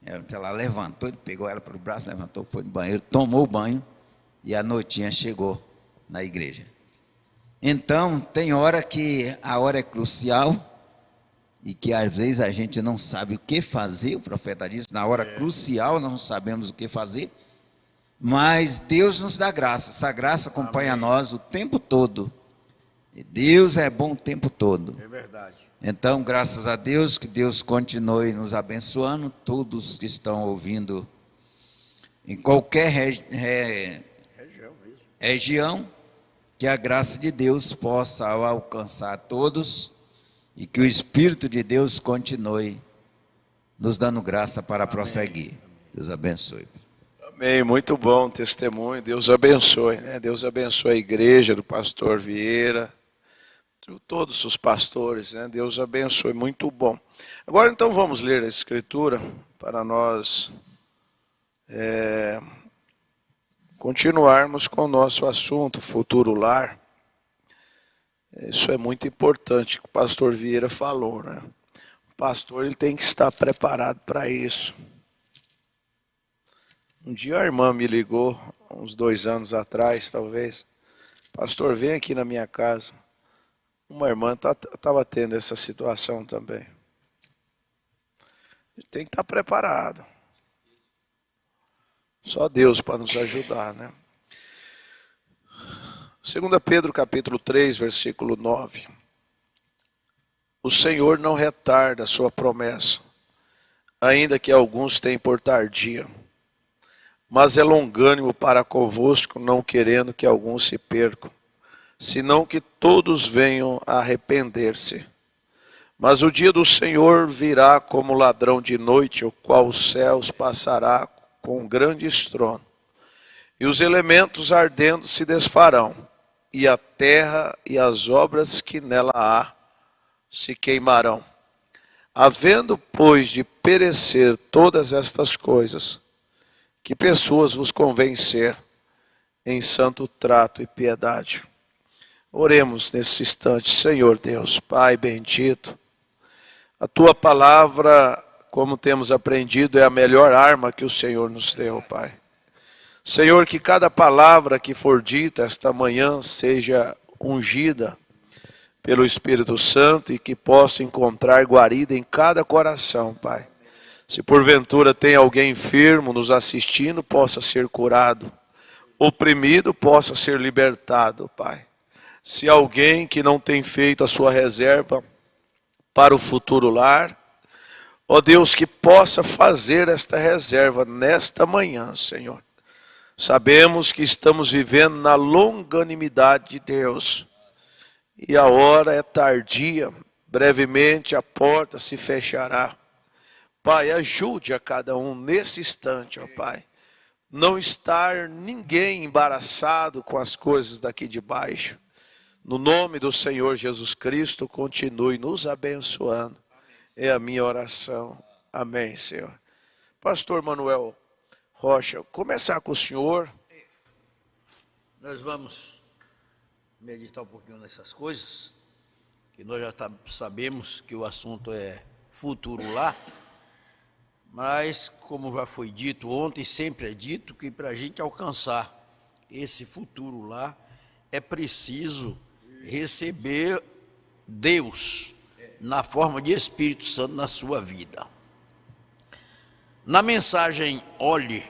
Ela levantou, ele pegou ela pelo braço, levantou, foi no banheiro, tomou o banho e a noitinha chegou na igreja. Então, tem hora que a hora é crucial e que às vezes a gente não sabe o que fazer, o profeta disse, na hora crucial nós não sabemos o que fazer, mas Deus nos dá graça, essa graça acompanha nós o tempo todo, e Deus é bom o tempo todo. É verdade. Então, graças a Deus, que Deus continue nos abençoando, todos que estão ouvindo em qualquer região, que a graça de Deus possa alcançar todos e que o Espírito de Deus continue nos dando graça para prosseguir. Deus abençoe. Amém, muito bom testemunho, Deus abençoe, né? Deus abençoe a igreja do pastor Vieira, todos os pastores, né? Deus abençoe, muito bom. Agora então vamos ler a Escritura para nós continuarmos com o nosso assunto, futuro lar. Isso é muito importante que o pastor Vieira falou, né? O pastor ele tem que estar preparado para isso. Um dia a irmã me ligou, uns 2 anos atrás, talvez. Pastor, vem aqui na minha casa. Uma irmã estava tendo essa situação também. Tem que estar preparado. Só Deus para nos ajudar, né? 2 Pedro capítulo 3, versículo 9. O Senhor não retarda a sua promessa, ainda que alguns tenham por tardia, mas é longânimo para convosco, não querendo que alguns se percam, senão que todos venham a arrepender-se. Mas o dia do Senhor virá como ladrão de noite, o qual os céus passará com um grande estrondo, e os elementos ardendo se desfarão, e a terra e as obras que nela há se queimarão. Havendo, pois, de perecer todas estas coisas, que pessoas vos convencer em santo trato e piedade. Oremos nesse instante. Senhor Deus, Pai bendito, a Tua palavra, como temos aprendido, é a melhor arma que o Senhor nos deu, Pai. Senhor, que cada palavra que for dita esta manhã seja ungida pelo Espírito Santo e que possa encontrar guarida em cada coração, Pai. Se porventura tem alguém enfermo nos assistindo, possa ser curado. Oprimido, possa ser libertado, Pai. Se alguém que não tem feito a sua reserva para o futuro lar, ó Deus, que possa fazer esta reserva nesta manhã, Senhor. Sabemos que estamos vivendo na longanimidade de Deus. E a hora é tardia, brevemente a porta se fechará. Pai, ajude a cada um nesse instante, ó Pai. Não estar ninguém embaraçado com as coisas daqui de baixo. No nome do Senhor Jesus Cristo, continue nos abençoando. É a minha oração. Amém, Senhor. Pastor Manuel Rocha, começar com o senhor. Nós vamos meditar um pouquinho nessas coisas, que nós já sabemos que o assunto é futuro lá, mas como já foi dito ontem, sempre é dito que para a gente alcançar esse futuro lá, é preciso receber Deus na forma de Espírito Santo na sua vida. Na mensagem Olhe,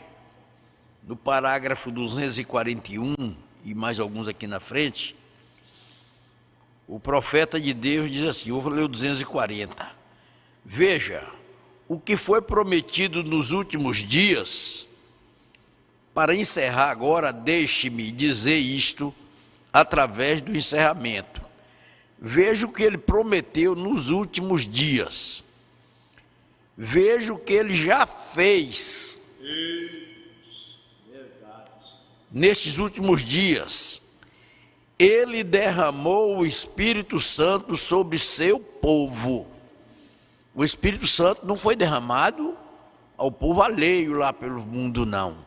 no parágrafo 241, e mais alguns aqui na frente, o profeta de Deus diz assim, eu vou ler o 240. Veja, o que foi prometido nos últimos dias, para encerrar agora, deixe-me dizer isto através do encerramento. Veja o que ele prometeu nos últimos dias. Veja o que ele já fez nestes últimos dias. Ele derramou o Espírito Santo sobre seu povo. O Espírito Santo não foi derramado ao povo alheio lá pelo mundo, não.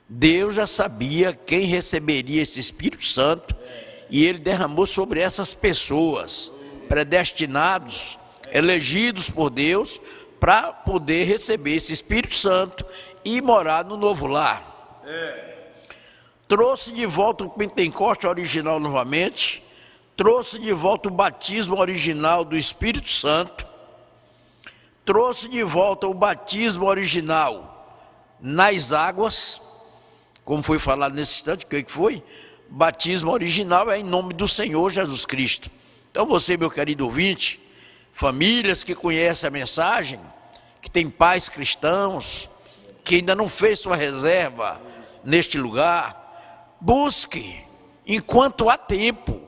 Deus já sabia quem receberia esse Espírito Santo e ele derramou sobre essas pessoas, predestinados, elegidos por Deus, para poder receber esse Espírito Santo e morar no novo lar. Trouxe de volta o Pentecoste original novamente, trouxe de volta o batismo original do Espírito Santo, trouxe de volta o batismo original nas águas, como foi falado nesse instante, o que foi? Batismo original é em nome do Senhor Jesus Cristo. Então você, meu querido ouvinte, famílias que conhecem a mensagem, que tem pais cristãos, que ainda não fez sua reserva neste lugar, busque enquanto há tempo.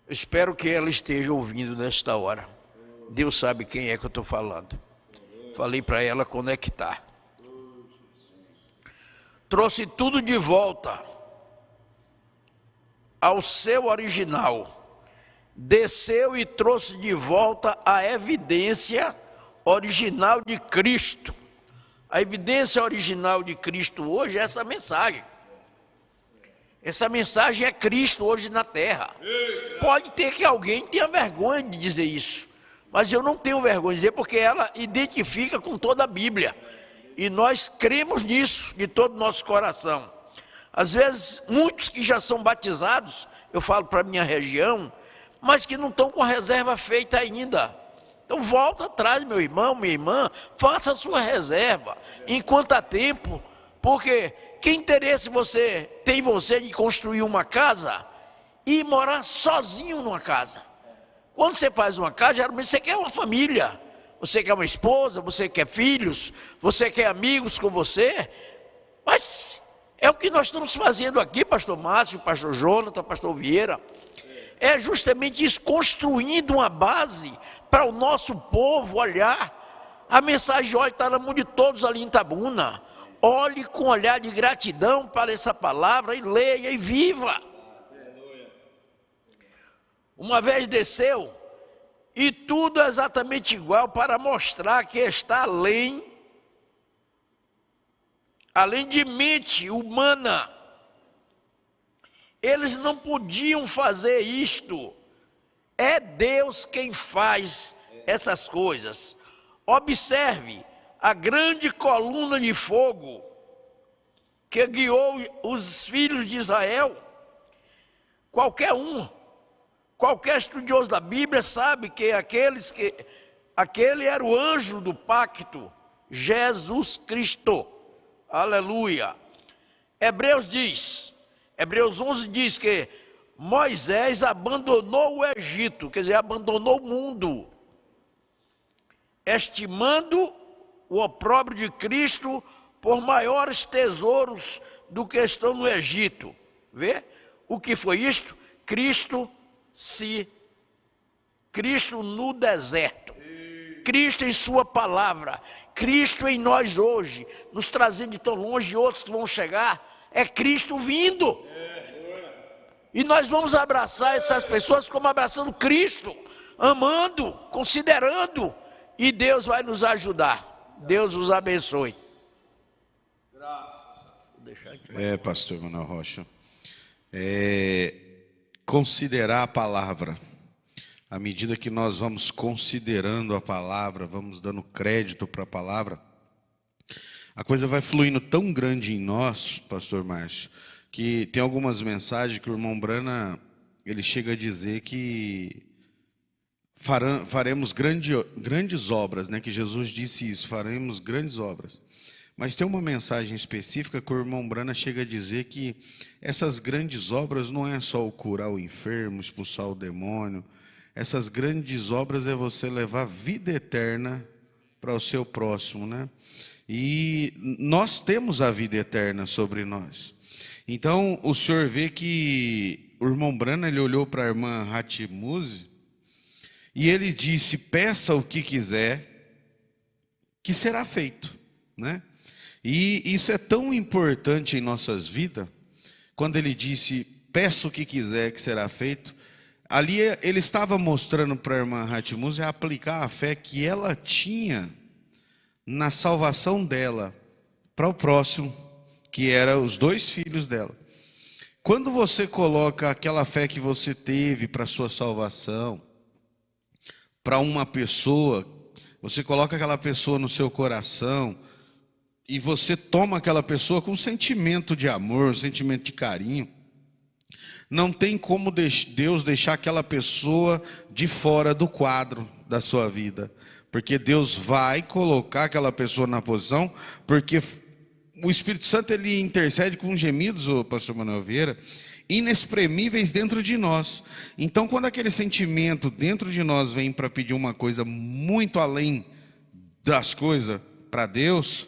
Eu espero que ela esteja ouvindo nesta hora. Deus sabe quem é que eu estou falando. Falei para ela conectar. Trouxe tudo de volta ao seu original. Desceu e trouxe de volta a evidência original de Cristo. A evidência original de Cristo hoje é essa mensagem. Essa mensagem é Cristo hoje na terra. Pode ter que alguém tenha vergonha de dizer isso, mas eu não tenho vergonha de dizer, porque ela identifica com toda a Bíblia. E nós cremos nisso de todo o nosso coração. Às vezes, muitos que já são batizados, eu falo para a minha região, mas que não estão com a reserva feita ainda. Então volta atrás, meu irmão, minha irmã, faça a sua reserva, enquanto há tempo, porque que interesse tem você de construir uma casa e morar sozinho numa casa? Quando você faz uma casa, geralmente você quer uma família, você quer uma esposa, você quer filhos, você quer amigos com você, mas é o que nós estamos fazendo aqui, pastor Márcio, pastor Jonathan, pastor Vieira, é justamente isso, construindo uma base para o nosso povo olhar. A mensagem de hoje está na mão de todos ali em Itabuna. Olhe com olhar de gratidão para essa palavra e leia e viva. Uma vez desceu e tudo é exatamente igual, para mostrar que está além de mente humana. Eles não podiam fazer isto. É Deus quem faz essas coisas. Observe a grande coluna de fogo que guiou os filhos de Israel. Qualquer estudioso da Bíblia sabe que aquele era o anjo do pacto, Jesus Cristo. Aleluia. Hebreus 11 diz que Moisés abandonou o Egito, quer dizer, abandonou o mundo, estimando o opróbrio de Cristo por maiores tesouros do que estão no Egito. Vê? O que foi isto? Cristo no deserto, Cristo em sua palavra, Cristo em nós hoje, nos trazendo de tão longe de outros que vão chegar, é Cristo vindo. E nós vamos abraçar essas pessoas como abraçando Cristo, amando, considerando, e Deus vai nos ajudar. Deus os abençoe. Pastor Manuel Rocha, considerar a palavra. À medida que nós vamos considerando a palavra, vamos dando crédito para a palavra, a coisa vai fluindo tão grande em nós, pastor Márcio, que tem algumas mensagens que o irmão Brana, ele chega a dizer que faremos grandes obras, né? Que Jesus disse isso, faremos grandes obras. Mas tem uma mensagem específica que o irmão Brana chega a dizer que essas grandes obras não é só o curar o enfermo, expulsar o demônio. Essas grandes obras é você levar vida eterna para o seu próximo, né? E nós temos a vida eterna sobre nós. Então, o senhor vê que o irmão Brana, ele olhou para a irmã Hatimuse e ele disse: peça o que quiser, que será feito, né? E isso é tão importante em nossas vidas, quando ele disse: peça o que quiser, que será feito. Ali ele estava mostrando para a irmã Hatimuse aplicar a fé que ela tinha na salvação dela para o próximo, que eram os 2 filhos dela. Quando você coloca aquela fé que você teve para a sua salvação, para uma pessoa, você coloca aquela pessoa no seu coração, e você toma aquela pessoa com um sentimento de amor, um sentimento de carinho, não tem como Deus deixar aquela pessoa de fora do quadro da sua vida, porque Deus vai colocar aquela pessoa na posição, porque o Espírito Santo, ele intercede com gemidos, o pastor Manuel Vieira, inexprimíveis dentro de nós. Então, quando aquele sentimento dentro de nós vem para pedir uma coisa muito além das coisas para Deus,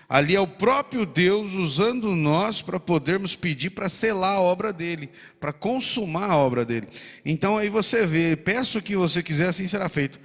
Ali é o próprio Deus usando nós para podermos pedir para selar a obra dele, para consumar a obra dele. Então aí você vê, peço o que você quiser, assim será feito.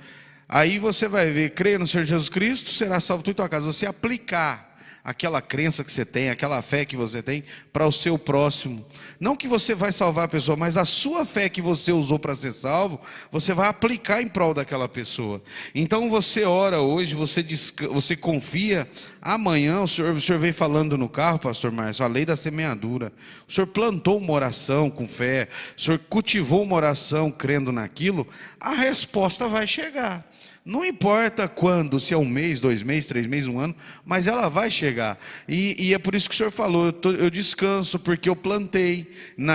Aí você vai ver, creia no Senhor Jesus Cristo, será salvo tu e tua casa. Você aplicar aquela crença que você tem, aquela fé que você tem para o seu próximo. Não que você vai salvar a pessoa, mas a sua fé que você usou para ser salvo, você vai aplicar em prol daquela pessoa. Então você ora hoje, você confia. Amanhã, o senhor veio falando no carro, pastor Márcio, a lei da semeadura. O senhor plantou uma oração com fé, o senhor cultivou uma oração crendo naquilo, a resposta vai chegar. Não importa quando, se é 1 mês, 2 meses, 3 meses, 1 ano, mas ela vai chegar. E é por isso que o senhor falou, eu descanso, porque eu plantei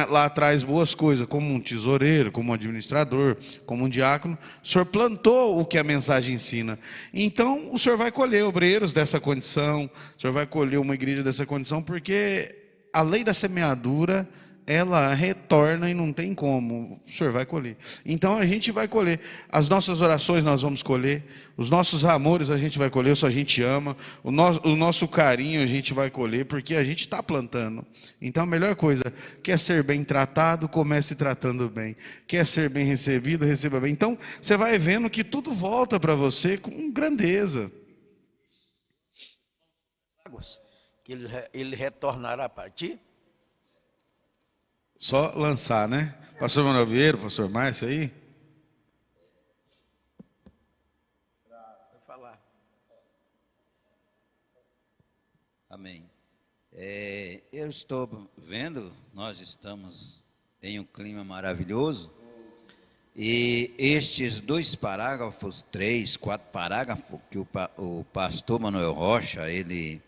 lá atrás boas coisas, como um tesoureiro, como um administrador, como um diácono. O senhor plantou o que a mensagem ensina. Então, o senhor vai colher obreiros dessa condição, o senhor vai colher uma igreja dessa condição, porque a lei da semeadura, ela retorna e não tem como, o senhor vai colher. Então a gente vai colher, as nossas orações nós vamos colher, os nossos amores a gente vai colher, se a gente ama, o nosso carinho a gente vai colher, porque a gente está plantando. Então a melhor coisa, quer ser bem tratado, comece tratando bem, quer ser bem recebido, receba bem. Então você vai vendo que tudo volta para você com grandeza. Águas, que ele retornará para ti. Só lançar, né? Pastor Manuel Vieira, pastor Márcio aí. Amém. Eu estou vendo, nós estamos em um clima maravilhoso, e estes 2 parágrafos, 3, 4 parágrafos, que o pastor Manuel Rocha, ele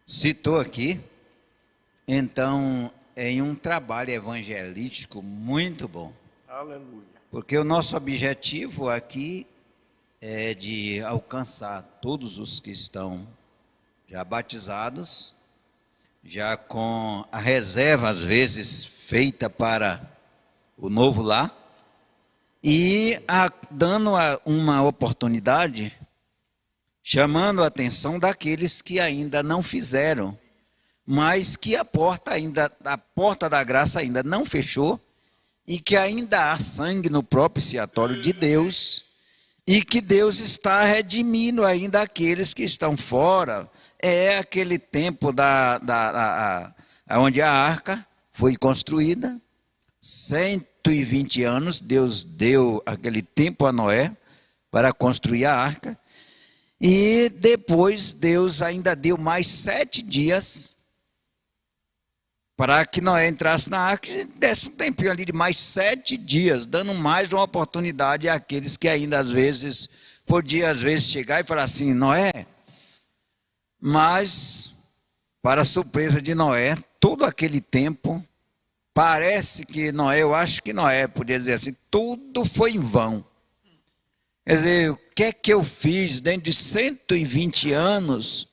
citou aqui, então, em um trabalho evangelístico muito bom. Aleluia. Porque o nosso objetivo aqui é de alcançar todos os que estão já batizados, já com a reserva, às vezes, feita para o novo lar, e dando uma oportunidade, chamando a atenção daqueles que ainda não fizeram, mas que a porta da graça ainda não fechou, e que ainda há sangue no propiciatório de Deus, e que Deus está redimindo ainda aqueles que estão fora. É aquele tempo onde a arca foi construída, 120 anos, Deus deu aquele tempo a Noé para construir a arca, e depois Deus ainda deu mais 7 dias para que Noé entrasse na arca e desse um tempinho ali de mais 7 dias, dando mais uma oportunidade àqueles que ainda às vezes, podia às vezes chegar e falar assim, Noé, mas, para a surpresa de Noé, todo aquele tempo, parece que Noé, eu acho que Noé podia dizer assim, tudo foi em vão. Quer dizer, o que é que eu fiz dentro de 120 anos,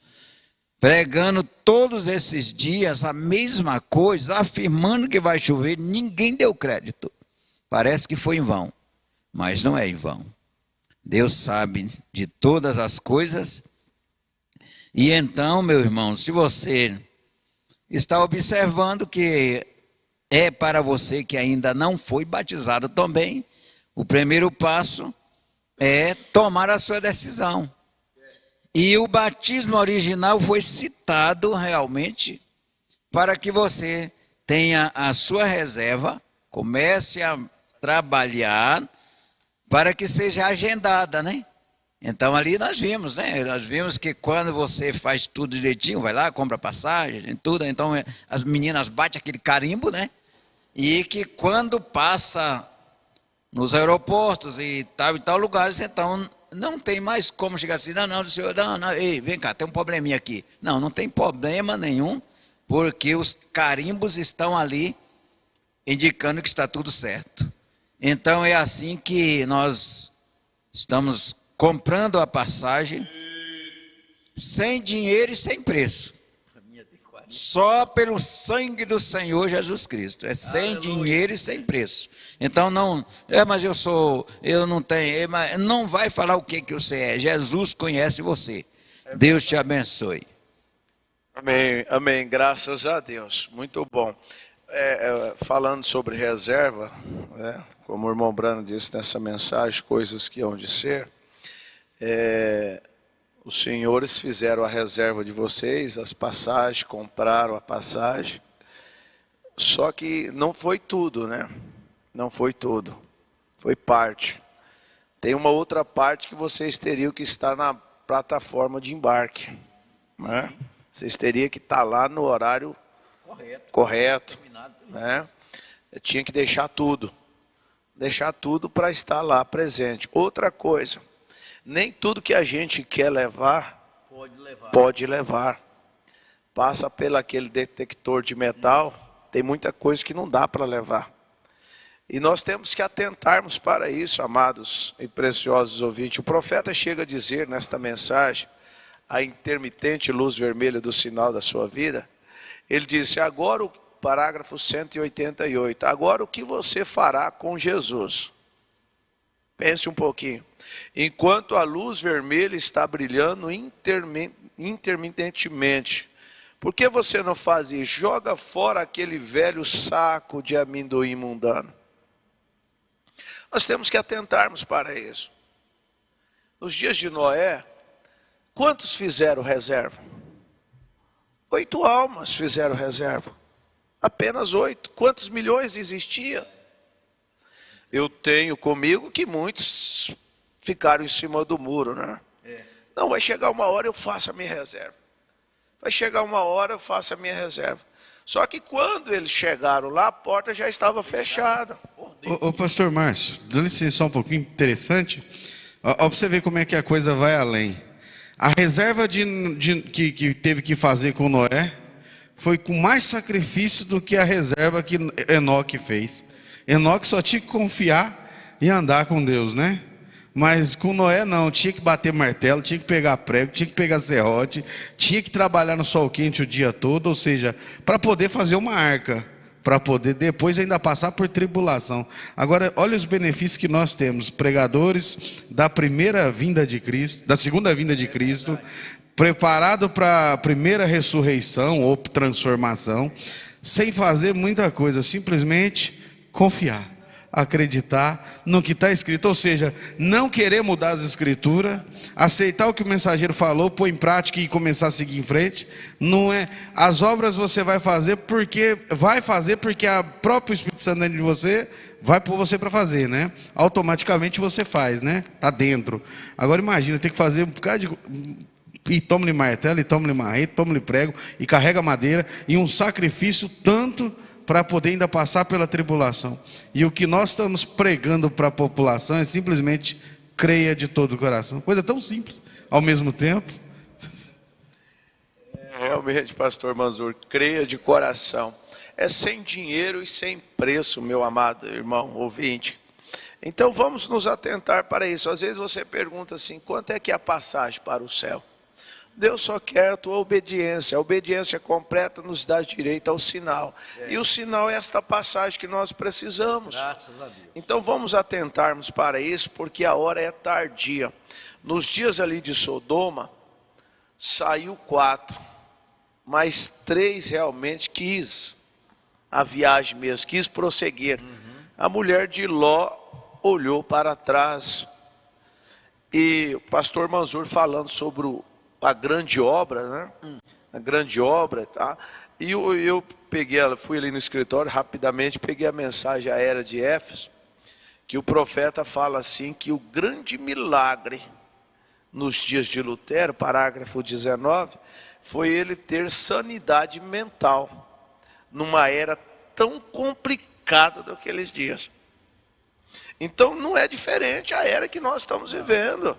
pregando todos esses dias a mesma coisa, afirmando que vai chover, ninguém deu crédito. Parece que foi em vão, mas não é em vão. Deus sabe de todas as coisas. E então, meu irmão, se você está observando que é para você que ainda não foi batizado também, o primeiro passo é tomar a sua decisão. E o batismo original foi citado realmente para que você tenha a sua reserva, comece a trabalhar para que seja agendada, né? Então ali nós vimos, né? Nós vimos que quando você faz tudo direitinho, vai lá, compra passagem, tudo, então as meninas batem aquele carimbo, né? E que quando passa nos aeroportos e tal lugares, então não tem mais como chegar assim, não, senhor, não, ei, vem cá, tem um probleminha aqui. Não tem problema nenhum, porque os carimbos estão ali indicando que está tudo certo. Então é assim que nós estamos comprando a passagem, sem dinheiro e sem preço. Só pelo sangue do Senhor Jesus Cristo. É sem dinheiro e sem preço. Então não, mas eu não tenho, mas não vai falar o que você é. Jesus conhece você. Deus te abençoe. Amém, amém, graças a Deus, muito bom. Falando sobre reserva, né, como o irmão Brano disse nessa mensagem, coisas que hão de ser, os senhores fizeram a reserva de vocês, as passagens, compraram a passagem, só que não foi tudo, né? Não foi tudo, foi parte. Tem uma outra parte que vocês teriam que estar na plataforma de embarque, né? Vocês teriam que estar lá no horário correto, né? Tinha que deixar tudo para estar lá presente. Outra coisa, nem tudo que a gente quer levar, pode levar. Passa pelo aquele detector de metal, tem muita coisa que não dá para levar. E nós temos que atentarmos para isso, amados e preciosos ouvintes. O profeta chega a dizer nesta mensagem, a intermitente luz vermelha do sinal da sua vida, ele disse, agora o parágrafo 188, agora o que você fará com Jesus? Pense um pouquinho. Enquanto a luz vermelha está brilhando intermitentemente, por que você não faz isso? Joga fora aquele velho saco de amendoim mundano. Nós temos que atentarmos para isso. Nos dias de Noé, quantos fizeram reserva? 8 almas fizeram reserva. Apenas 8. Quantos milhões existia? Eu tenho comigo que muitos ficaram em cima do muro, né? Não, vai chegar uma hora eu faço a minha reserva. Vai chegar uma hora eu faço a minha reserva. Só que quando eles chegaram lá, a porta já estava fechada. Ô pastor Márcio, dá licença só um pouquinho, interessante. Ó, para você ver como é que a coisa vai além. A reserva que teve que fazer com Noé foi com mais sacrifício do que a reserva que Enoque fez. Enoque só tinha que confiar e andar com Deus, né? Mas com Noé não, tinha que bater martelo, tinha que pegar prego, tinha que pegar serrote, tinha que trabalhar no sol quente o dia todo, ou seja, para poder fazer uma arca, para poder depois ainda passar por tribulação. Agora, olha os benefícios que nós temos, pregadores da primeira vinda de Cristo, da segunda vinda de Cristo, preparado para a primeira ressurreição ou transformação, sem fazer muita coisa, simplesmente confiar, acreditar no que está escrito, ou seja, não querer mudar as escrituras, aceitar o que o mensageiro falou, pôr em prática e começar a seguir em frente. Não é, as obras você vai fazer porque a próprio Espírito Santo dentro de você vai pôr você para fazer, né? Automaticamente você faz, né? Está dentro. Agora imagina, tem que fazer um bocado de... E toma-lhe martelo, e toma-lhe marrete, toma-lhe prego, e carrega madeira, e um sacrifício tanto para poder ainda passar pela tribulação. E o que nós estamos pregando para a população é simplesmente creia de todo o coração. Coisa tão simples, ao mesmo tempo. Realmente, pastor Manzur, creia de coração. É sem dinheiro e sem preço, meu amado irmão ouvinte. Então vamos nos atentar para isso. Às vezes você pergunta assim, quanto é que é a passagem para o céu? Deus só quer a tua obediência. A obediência completa nos dá direito ao sinal. E o sinal é esta passagem que nós precisamos. Graças a Deus. Então vamos atentarmos para isso, porque a hora é tardia. Nos dias ali de Sodoma, saiu 4, mas 3 realmente quis a viagem mesmo, quis prosseguir. A mulher de Ló olhou para trás. E o pastor Manzur falando sobre a grande obra, né? A grande obra, tá? E eu peguei ela, fui ali no escritório rapidamente, peguei a mensagem aérea de Éfeso, que o profeta fala assim, que o grande milagre nos dias de Lutero, parágrafo 19, foi ele ter sanidade mental, numa era tão complicada daqueles dias. Então não é diferente a era que nós estamos vivendo.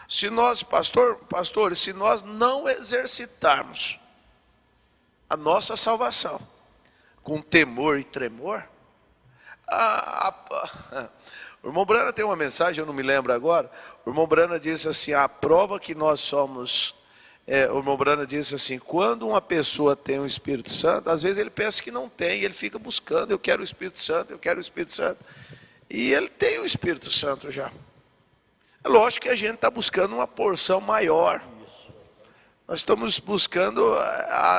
Se nós, pastores, se nós não exercitarmos a nossa salvação com temor e tremor, o irmão Brana tem uma mensagem, eu não me lembro agora, o irmão Brana disse assim, a prova que nós somos, o irmão Brana disse assim, quando uma pessoa tem o Espírito Santo, às vezes ele pensa que não tem, e ele fica buscando, eu quero o Espírito Santo, eu quero o Espírito Santo, e ele tem o Espírito Santo já. É lógico que a gente está buscando uma porção maior. Nós estamos buscando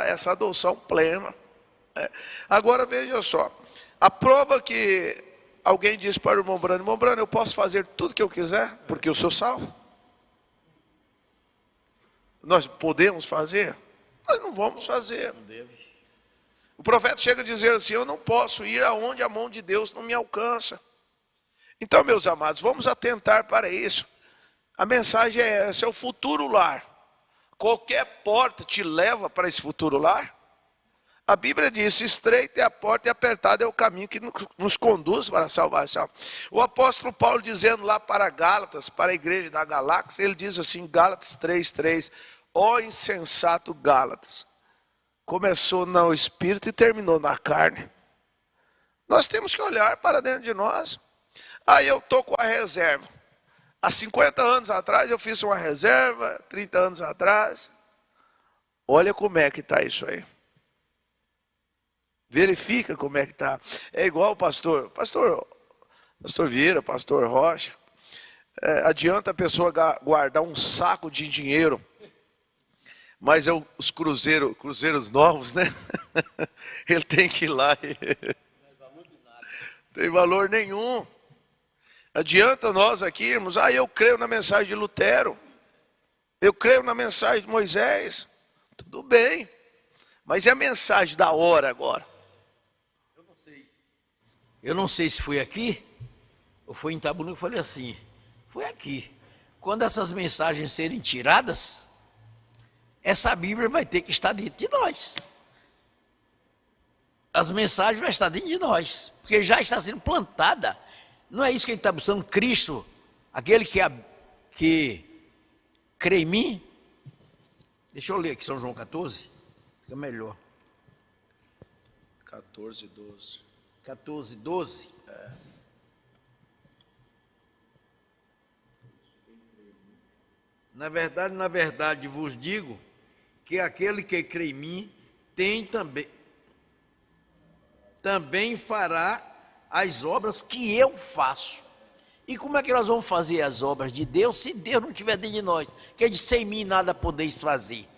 essa adoção plena. Agora veja só, a prova que alguém diz para o irmão Brano, eu posso fazer tudo que eu quiser, porque eu sou salvo. Nós podemos fazer? Nós não vamos fazer. O profeta chega a dizer assim, eu não posso ir aonde a mão de Deus não me alcança. Então, meus amados, vamos atentar para isso. A mensagem é essa, é o futuro lar. Qualquer porta te leva para esse futuro lar. A Bíblia diz, estreita é a porta e apertado é o caminho que nos conduz para a salvação. O apóstolo Paulo dizendo lá para Gálatas, para a igreja da Galáxia, ele diz assim, Gálatas 3:3, ó insensato Gálatas, começou no espírito e terminou na carne. Nós temos que olhar para dentro de nós. Aí eu estou com a reserva. Há 50 anos atrás eu fiz uma reserva, 30 anos atrás. Olha como é que está isso aí. Verifica como é que está. É igual o pastor Vieira, pastor Rocha. Adianta a pessoa guardar um saco de dinheiro, mas é os cruzeiros novos, né? Ele tem que ir lá. Não tem valor nenhum. Adianta nós aqui irmos, eu creio na mensagem de Lutero, eu creio na mensagem de Moisés. Tudo bem, mas é a mensagem da hora agora. Eu não sei se foi aqui ou foi em Itabuna que eu falei assim. Foi aqui. Quando essas mensagens serem tiradas, essa Bíblia vai ter que estar dentro de nós. As mensagens vão estar dentro de nós, porque já está sendo plantada. Não é isso que a gente está buscando? Cristo, aquele que crê em mim. Deixa eu ler aqui São João 14, fica melhor. 14:12. 14:12. Na verdade vos digo que aquele que crê em mim tem também fará as obras que eu faço. E como é que nós vamos fazer as obras de Deus se Deus não estiver dentro de nós? Que ele diz, sem mim nada podeis fazer.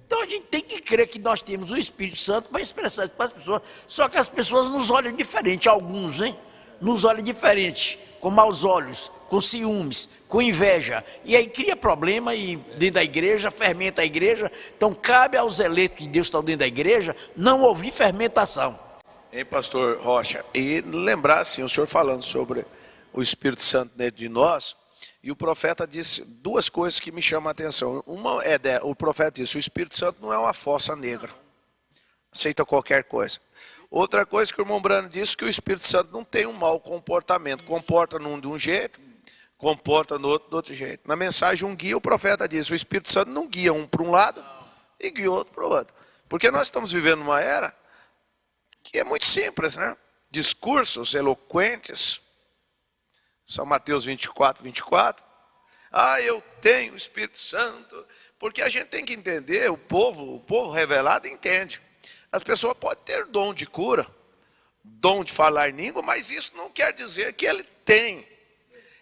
Então a gente tem que crer que nós temos o Espírito Santo para expressar isso para as pessoas. Só que as pessoas nos olham diferente, alguns, hein? Nos olham diferente, com maus olhos, com ciúmes, com inveja. E aí cria problema e dentro da igreja, fermenta a igreja. Então cabe aos eleitos de Deus que estão dentro da igreja não ouvir fermentação. Hein, pastor Rocha? E lembrar assim, o senhor falando sobre o Espírito Santo dentro de nós, e o profeta disse duas coisas que me chamam a atenção. Uma o profeta disse, o Espírito Santo não é uma fossa negra, aceita qualquer coisa. Outra coisa que o irmão Brano disse, que o Espírito Santo não tem um mau comportamento, comporta num de um jeito, comporta no outro do outro jeito. Na mensagem um guia, o profeta disse, o Espírito Santo não guia um para um lado e guia outro para o outro. Porque nós estamos vivendo uma era que é muito simples, né? Discursos eloquentes. São Mateus 24:24. Eu tenho o Espírito Santo. Porque a gente tem que entender, o povo revelado entende. As pessoas podem ter dom de cura, dom de falar em língua, mas isso não quer dizer que ele tem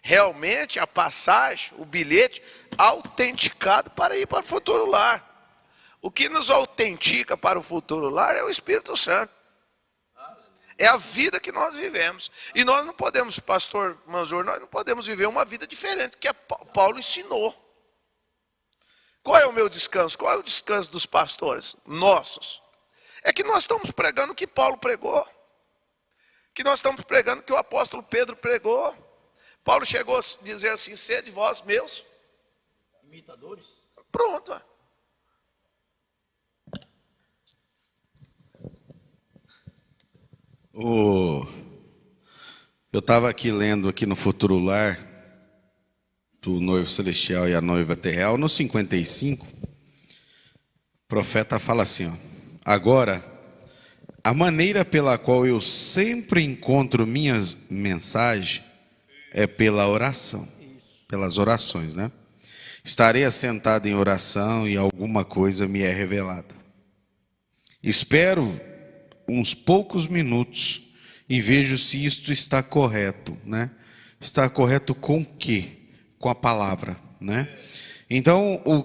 realmente a passagem, o bilhete autenticado para ir para o futuro lar. O que nos autentica para o futuro lar é o Espírito Santo. É a vida que nós vivemos. E nós não podemos, pastor Manzor, nós não podemos viver uma vida diferente do que Paulo ensinou. Qual é o meu descanso? Qual é o descanso dos pastores nossos? É que nós estamos pregando o que Paulo pregou. Que nós estamos pregando o que o apóstolo Pedro pregou. Paulo chegou a dizer assim, sede vós meus imitadores. Pronto. Eu estava aqui lendo aqui no Futuro Lar, do noivo celestial e a noiva terreal, no 55, o profeta fala assim, agora, a maneira pela qual eu sempre encontro minhas mensagens é pela oração, pelas orações, né? Estarei assentado em oração e alguma coisa me é revelada. Espero uns poucos minutos e vejo se isto está correto, né? Está correto com o quê? Com a palavra, né? Então, o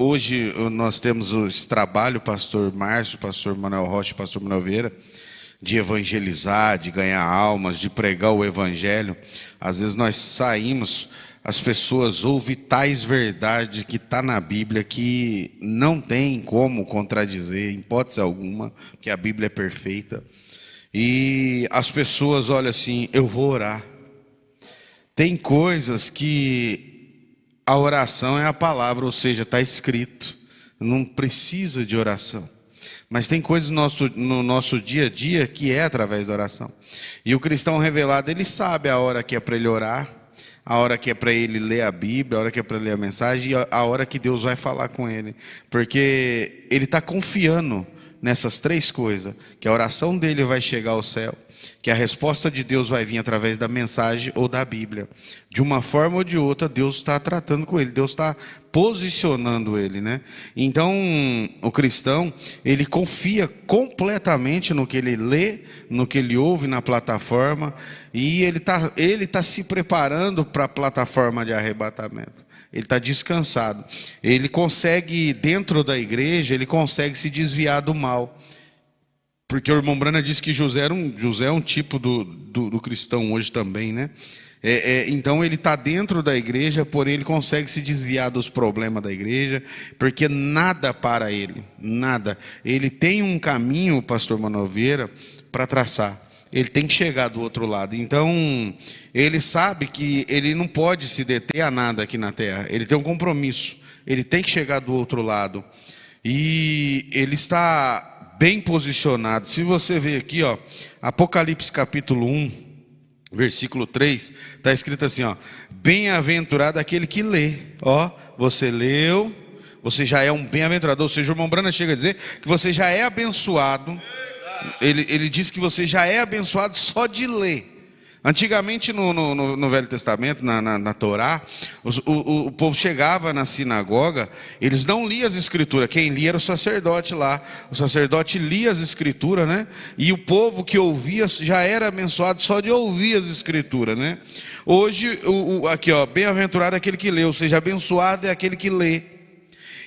hoje nós temos esse trabalho, pastor Márcio, pastor Manuel Rocha, pastor Manuel Vieira, de evangelizar, de ganhar almas, de pregar o evangelho. Às vezes nós saímos, as pessoas ouvem tais verdades que está na Bíblia, que não tem como contradizer, em hipótese alguma, que a Bíblia é perfeita. E as pessoas olham assim, eu vou orar. Tem coisas que a oração é a palavra, ou seja, está escrito, não precisa de oração. Mas tem coisas no nosso dia a dia que é através da oração. E o cristão revelado, ele sabe a hora que é para ele orar, a hora que é para ele ler a Bíblia, a hora que é para ler a mensagem, e a hora que Deus vai falar com ele. Porque ele está confiando nessas três coisas, que a oração dele vai chegar ao céu, que a resposta de Deus vai vir através da mensagem ou da Bíblia. De uma forma ou de outra, Deus está tratando com ele, Deus está posicionando ele, né? Então, o cristão, ele confia completamente no que ele lê, no que ele ouve na plataforma, e ele tá se preparando para a plataforma de arrebatamento. Ele está descansado. Ele consegue, dentro da igreja, ele consegue se desviar do mal. Porque o irmão Brana disse que José é um tipo do cristão hoje também, né? Então ele está dentro da igreja, porém ele consegue se desviar dos problemas da igreja, porque nada para ele, nada. Ele tem um caminho, pastor Manuel Vieira, para traçar. Ele tem que chegar do outro lado. Então, ele sabe que ele não pode se deter a nada aqui na terra. Ele tem um compromisso. Ele tem que chegar do outro lado. E ele está bem posicionado. Se você ver aqui, ó, Apocalipse capítulo 1, versículo 3, está escrito assim, ó: bem-aventurado aquele que lê. Ó, você leu, você já é um bem-aventurado. Ou seja, o irmão Brana chega a dizer que você já é abençoado. Ele diz que você já é abençoado só de ler. Antigamente no Velho Testamento, na Torá, o povo chegava na sinagoga, eles não liam as escrituras, quem lia era o sacerdote lá. O sacerdote lia as escrituras, né? E o povo que ouvia já era abençoado só de ouvir as escrituras, né? Hoje, aqui ó, bem-aventurado é aquele que lê, ou seja, abençoado é aquele que lê.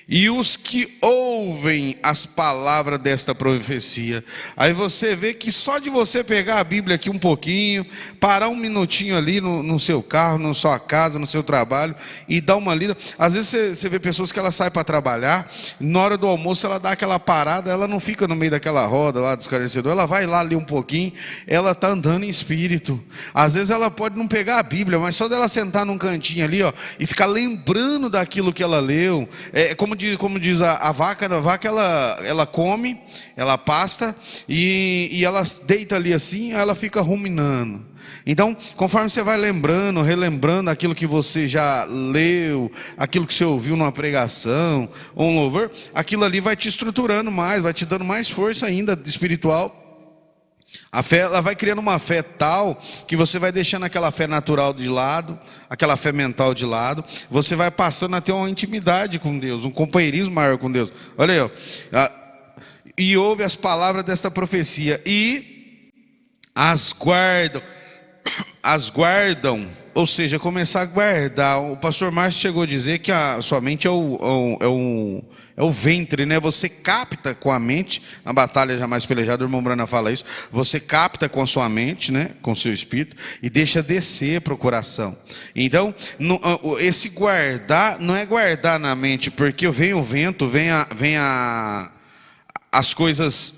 E os que ouvem as palavras desta profecia. Aí você vê que só de você pegar a Bíblia aqui um pouquinho, parar um minutinho ali no seu carro, na sua casa, no seu trabalho, e dar uma lida. Às vezes você vê pessoas que ela sai para trabalhar, na hora do almoço ela dá aquela parada, ela não fica no meio daquela roda lá do esclarecedor, ela vai lá ler um pouquinho, ela está andando em espírito. Às vezes ela pode não pegar a Bíblia, mas só dela sentar num cantinho ali, ó, e ficar lembrando daquilo que ela leu. Como diz a vaca ela come, ela pasta e ela deita ali assim, ela fica ruminando. Então, conforme você vai lembrando, relembrando aquilo que você já leu, aquilo que você ouviu numa pregação ou um louvor, aquilo ali vai te estruturando mais, vai te dando mais força ainda espiritual. A fé, ela vai criando uma fé tal que você vai deixando aquela fé natural de lado, aquela fé mental de lado, você vai passando a ter uma intimidade com Deus, um companheirismo maior com Deus. Olha aí, ó. E ouve as palavras desta profecia e as guardam, ou seja, começar a guardar. O pastor Márcio chegou a dizer que a sua mente é o ventre, né? Você capta com a mente, na batalha jamais pelejada, o irmão Brana fala isso, você capta com a sua mente, né? Com o seu espírito, e deixa descer para o coração. Então, esse guardar, não é guardar na mente, porque vem o vento, vem as coisas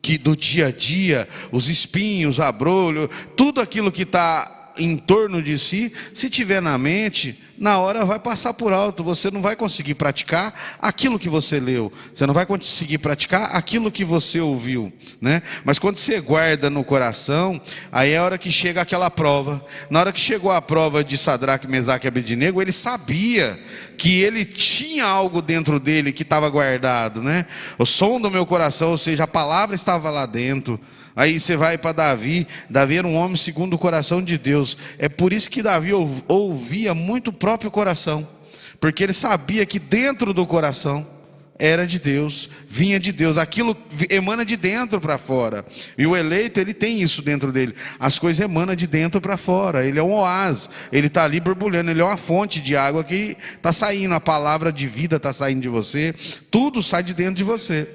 que do dia a dia, os espinhos, abrolho, tudo aquilo que está em torno de si, se tiver na mente, na hora vai passar por alto. Você não vai conseguir praticar aquilo que você leu, você não vai conseguir praticar aquilo que você ouviu, né? Mas quando você guarda no coração, aí é a hora que chega aquela prova. Na hora que chegou a prova de Sadraque, Mesaque e Abednego, ele sabia que ele tinha algo dentro dele que estava guardado, né? O som do meu coração, ou seja, a palavra estava lá dentro. Aí você vai para Davi. Davi era um homem segundo o coração de Deus. É por isso que Davi ouvia muito o próprio coração, porque ele sabia que dentro do coração era de Deus, vinha de Deus, aquilo emana de dentro para fora. E o eleito, ele tem isso dentro dele, as coisas emanam de dentro para fora. Ele é um oásis, ele está ali borbulhando, ele é uma fonte de água que está saindo, a palavra de vida está saindo de você, tudo sai de dentro de você.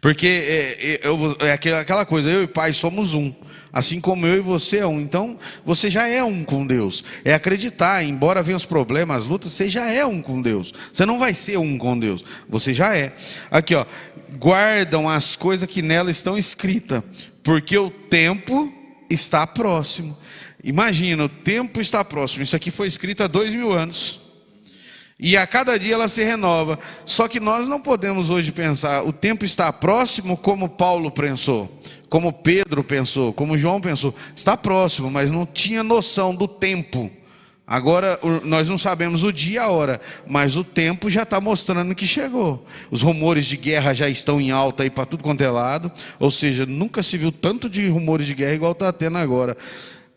Porque é aquela coisa, eu e o Pai somos um, assim como eu e você é um. Então você já é um com Deus. É acreditar, embora venham os problemas, as lutas, você já é um com Deus. Você não vai ser um com Deus, você já é. Aqui ó, guardam as coisas que nela estão escritas, porque o tempo está próximo. Imagina, o tempo está próximo. Isso aqui foi escrito há 2000 anos. E a cada dia ela se renova. Só que nós não podemos hoje pensar, o tempo está próximo como Paulo pensou, como Pedro pensou, como João pensou. Está próximo, mas não tinha noção do tempo. Agora nós não sabemos o dia e a hora, mas o tempo já está mostrando que chegou. Os rumores de guerra já estão em alta aí para tudo quanto é lado. Ou seja, nunca se viu tanto de rumores de guerra igual está tendo agora.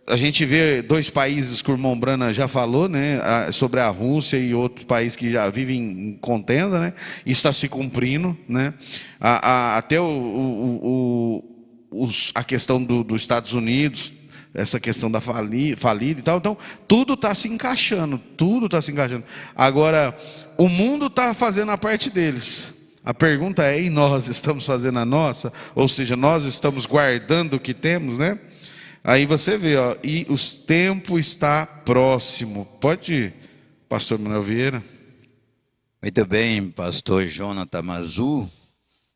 A gente vê 2 países que o irmão Brana já falou, né, sobre a Rússia e outro país que já vive em contenda, né, isso está se cumprindo, né, até a questão dos Estados Unidos, essa questão da falida e tal. Então tudo está se encaixando, Agora o mundo está fazendo a parte deles. A pergunta é, e nós estamos fazendo a nossa? Ou seja, nós estamos guardando o que temos, né? Aí você vê, ó, e o tempo está próximo. Pode ir, pastor Manuel Vieira. Muito bem, pastor Jonathan Mazu.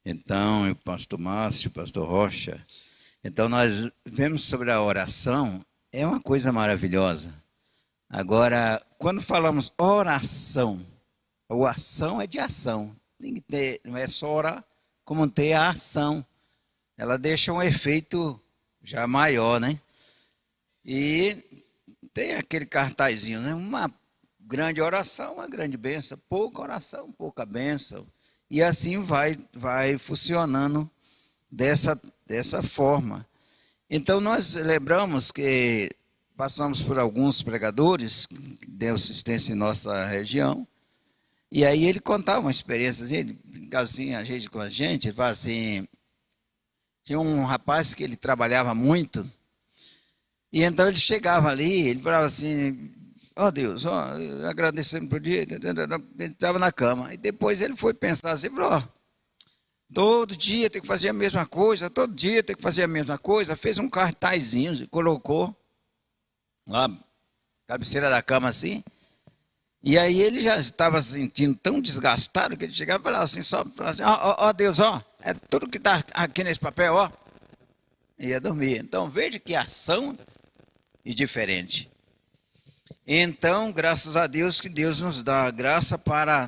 Então, o pastor Márcio, o pastor Rocha. Então, nós vemos sobre a oração, é uma coisa maravilhosa. Agora, quando falamos oração, a ação é de ação. Tem que ter, não é só orar, como ter a ação. Ela deixa um efeito já maior, né? E tem aquele cartazinho, né? Uma grande oração, uma grande bênção. Pouca oração, pouca bênção. E assim vai funcionando dessa forma. Então nós lembramos que passamos por alguns pregadores que deu assistência em nossa região. E aí ele contava uma experiência, assim, ele brincava assim, com a gente, ele falava assim. Tinha um rapaz que ele trabalhava muito, e então ele chegava ali, ele falava assim, ó Deus, ó, agradecendo por dia, ele estava na cama. E depois ele foi pensar assim, falou, ó, todo dia tem que fazer a mesma coisa, fez um cartazinho e colocou lá, cabeceira da cama assim, e aí ele já estava se sentindo tão desgastado que ele chegava e falava assim, ó Deus, ó, é tudo que está aqui nesse papel, ó. Ia dormir. Então, veja que ação e diferente. Então, graças a Deus, que Deus nos dá graça para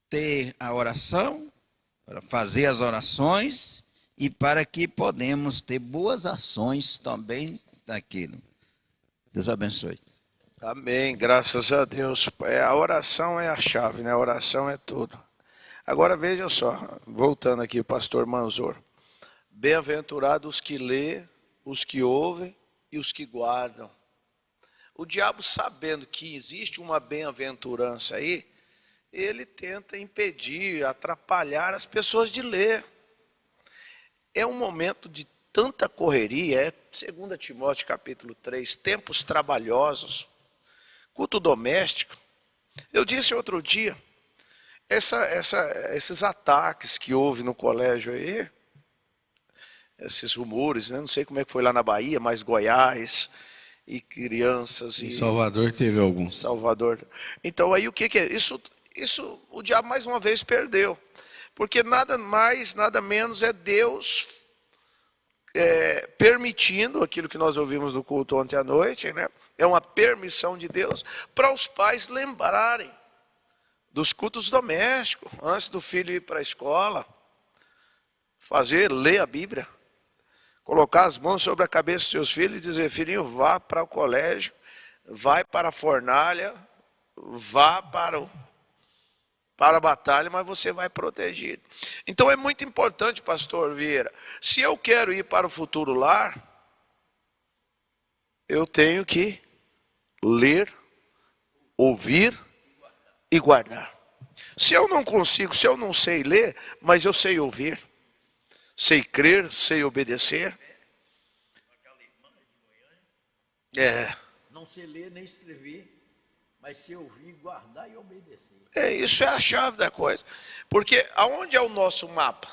ter a oração, para fazer as orações e para que podemos ter boas ações também daquilo. Deus abençoe. Amém, graças a Deus. A oração é a chave, né? A oração é tudo. Agora veja só, voltando aqui, pastor Manzor. Bem-aventurados os que lê, os que ouvem e os que guardam. O diabo, sabendo que existe uma bem-aventurança aí, ele tenta impedir, atrapalhar as pessoas de ler. É um momento de tanta correria, é 2 Timóteo capítulo 3, tempos trabalhosos, culto doméstico. Eu disse outro dia, esses ataques que houve no colégio aí, esses rumores, né? Não sei como é que foi lá na Bahia, mas Goiás, e crianças... Em Salvador teve algum. Salvador. Então aí o que é? Isso o diabo mais uma vez perdeu. Porque nada mais, nada menos é Deus permitindo aquilo que nós ouvimos no culto ontem à noite, né? É uma permissão de Deus para os pais lembrarem dos cultos domésticos, antes do filho ir para a escola, ler a Bíblia, colocar as mãos sobre a cabeça dos seus filhos e dizer, filhinho, vá para o colégio, vai para a fornalha, vá para a batalha, mas você vai protegido. Então é muito importante, pastor Vieira, se eu quero ir para o futuro lar, eu tenho que ler, ouvir e guardar. Se eu não consigo, se eu não sei ler, mas eu sei ouvir, sei crer, sei obedecer. Não sei ler nem escrever, mas sei ouvir, guardar e obedecer. Isso é a chave da coisa. Porque aonde é o nosso mapa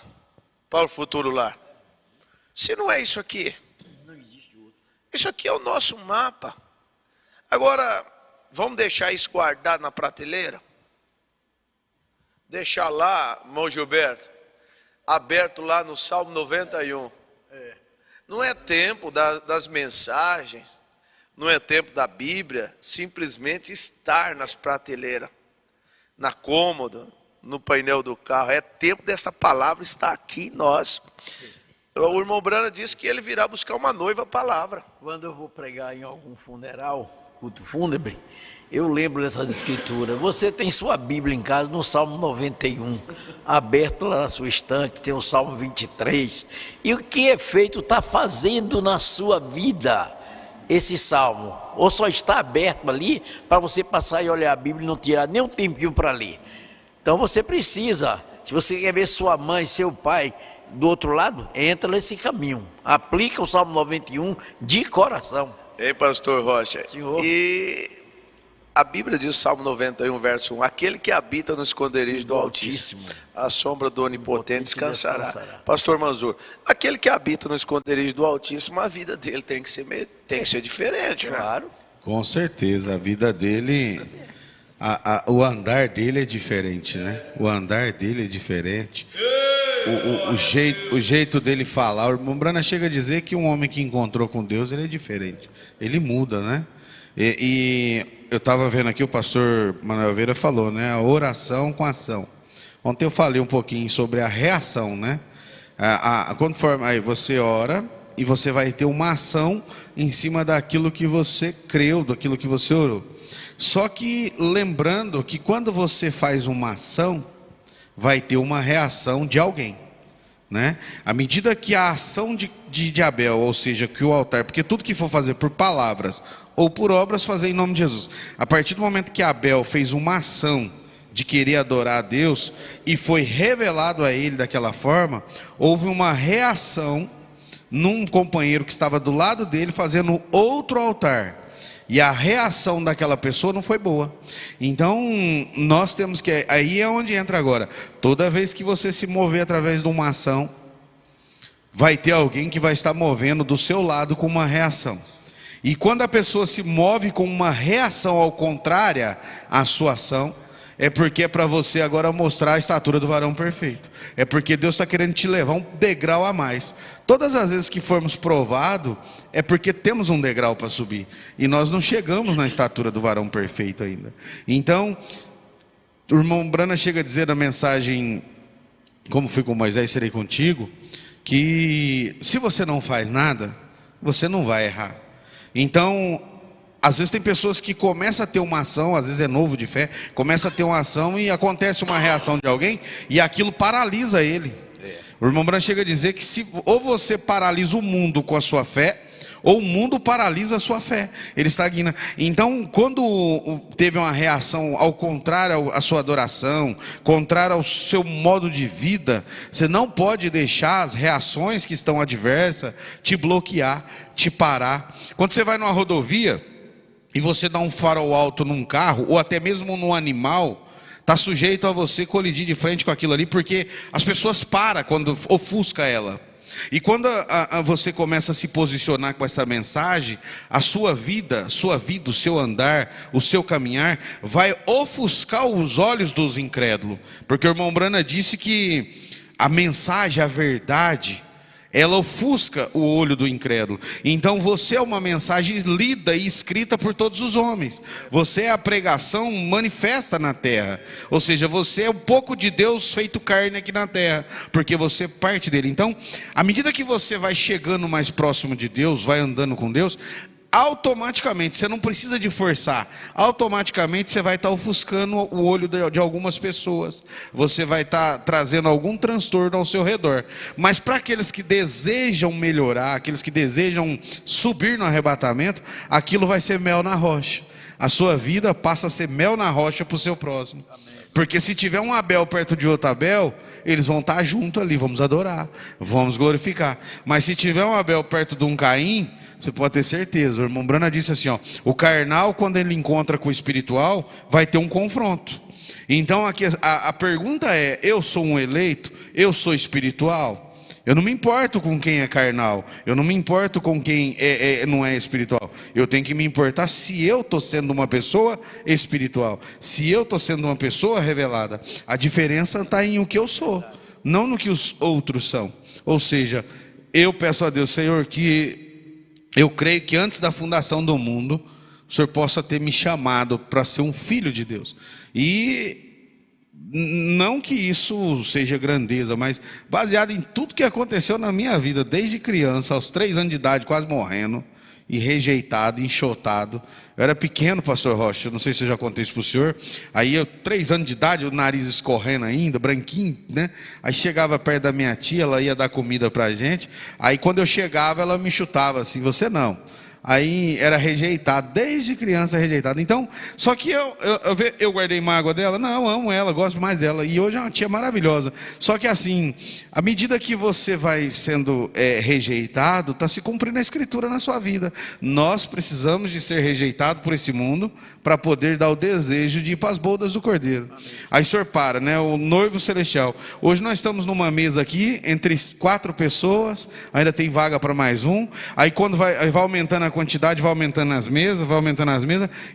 para o futuro lar? Se não é isso aqui, Não existe outro. isso aqui é o nosso mapa. Agora, vamos deixar isso guardado na prateleira? Deixar lá, irmão Gilberto, aberto lá no Salmo 91. Não é tempo das mensagens, não é tempo da Bíblia simplesmente estar nas prateleiras, na cômoda, no painel do carro. É tempo dessa palavra estar aqui em nós. O irmão Brana disse que ele virá buscar uma noiva palavra. Quando eu vou pregar em algum funeral, culto fúnebre, eu lembro dessas escrituras. Você tem sua Bíblia em casa no Salmo 91, aberto lá na sua estante, tem o Salmo 23. E o que é feito está fazendo na sua vida esse salmo? Ou só está aberto ali para você passar e olhar a Bíblia e não tirar nem um tempinho para ler? Então você precisa, se você quer ver sua mãe, seu pai do outro lado, entra nesse caminho. Aplica o Salmo 91 de coração. Ei, pastor Rocha. Senhor. E a Bíblia diz, Salmo 91, verso 1, aquele que habita no esconderijo do Altíssimo, a sombra do Onipotente descansará. Pastor Manzur, aquele que habita no esconderijo do Altíssimo, a vida dele tem que ser diferente, né? Claro. Com certeza, a vida dele, o andar dele é diferente, né? O andar dele é diferente. O jeito dele falar. O irmão Brana chega a dizer que um homem que encontrou com Deus, ele é diferente. Ele muda, né? E eu estava vendo aqui, o pastor Manuel Veira falou, né? A oração com ação. Ontem eu falei um pouquinho sobre a reação, né? Conforme aí você ora e você vai ter uma ação em cima daquilo que você creu, daquilo que você orou. Só que lembrando que quando você faz uma ação, vai ter uma reação de alguém, né? À medida que a ação de Abel, ou seja, que o altar, porque tudo que for fazer por palavras ou por obras, fazer em nome de Jesus. A partir do momento que Abel fez uma ação de querer adorar a Deus e foi revelado a ele daquela forma, houve uma reação num companheiro que estava do lado dele fazendo outro altar. E a reação daquela pessoa não foi boa. Então, nós temos que... Aí é onde entra agora. Toda vez que você se mover através de uma ação, vai ter alguém que vai estar movendo do seu lado com uma reação. E quando a pessoa se move com uma reação ao contrária à sua ação, é porque é para você agora mostrar a estatura do varão perfeito. É porque Deus está querendo te levar um degrau a mais. Todas as vezes que formos provados, é porque temos um degrau para subir. E nós não chegamos na estatura do varão perfeito ainda. Então, o irmão Brana chega a dizer na mensagem, como fui com Moisés, serei contigo, que se você não faz nada, você não vai errar. Então, às vezes tem pessoas que começam a ter uma ação, às vezes é novo de fé, começa a ter uma ação e acontece uma reação de alguém e aquilo paralisa ele. O irmão Brana chega a dizer que ou você paralisa o mundo com a sua fé, ou o mundo paralisa a sua fé, ele estagna. Então, quando teve uma reação ao contrário à sua adoração, contrário ao seu modo de vida, você não pode deixar as reações que estão adversas te bloquear, te parar. Quando você vai numa rodovia e você dá um farol alto num carro, ou até mesmo num animal, está sujeito a você colidir de frente com aquilo ali, porque as pessoas param quando ofusca ela. E quando você começa a se posicionar com essa mensagem, a sua vida, o seu andar, o seu caminhar, vai ofuscar os olhos dos incrédulos. Porque o irmão Brana disse que a mensagem, a verdade, ela ofusca o olho do incrédulo. Então você é uma mensagem lida e escrita por todos os homens. Você é a pregação manifesta na terra. Ou seja, você é um pouco de Deus feito carne aqui na terra, porque você é parte dele. Então, à medida que você vai chegando mais próximo de Deus, vai andando com Deus, automaticamente, você não precisa de forçar, automaticamente você vai estar ofuscando o olho de algumas pessoas, você vai estar trazendo algum transtorno ao seu redor. Mas para aqueles que desejam melhorar, aqueles que desejam subir no arrebatamento, aquilo vai ser mel na rocha. A sua vida passa a ser mel na rocha para o seu próximo. Porque se tiver um Abel perto de outro Abel, eles vão estar junto ali, vamos adorar, vamos glorificar. Mas se tiver um Abel perto de um Caim, você pode ter certeza. O irmão Brana disse assim, ó, o carnal, quando ele encontra com o espiritual, vai ter um confronto. Então aqui a pergunta é, eu sou um eleito? Eu sou espiritual? Eu não me importo com quem é carnal, eu não me importo com quem não é espiritual. Eu tenho que me importar se eu estou sendo uma pessoa espiritual, se eu estou sendo uma pessoa revelada. A diferença está em o que eu sou, não no que os outros são. Ou seja, eu peço a Deus, Senhor, que eu creio que antes da fundação do mundo, o Senhor possa ter me chamado para ser um filho de Deus. E não que isso seja grandeza, mas baseado em tudo que aconteceu na minha vida, desde criança, aos 3 anos de idade, quase morrendo, e rejeitado, enxotado. Eu era pequeno, pastor Rocha, não sei se eu já contei isso para o senhor. Aí eu, 3 anos de idade, o nariz escorrendo ainda, branquinho, né? Aí chegava perto da minha tia, ela ia dar comida para a gente. Aí quando eu chegava, ela me chutava assim, você não. Aí era rejeitado, desde criança rejeitado. Então, só que eu guardei mágoa dela? Não, amo ela, gosto mais dela. E hoje é uma tia maravilhosa. Só que assim, à medida que você vai sendo rejeitado, está se cumprindo a escritura na sua vida. Nós precisamos de ser rejeitados por esse mundo para poder dar o desejo de ir para as bodas do Cordeiro. Amém. Aí o senhor para, né? O noivo celestial. Hoje nós estamos numa mesa aqui, entre 4 pessoas, ainda tem vaga para mais um. Aí quando vai aumentando a quantidade, vai aumentando as mesas,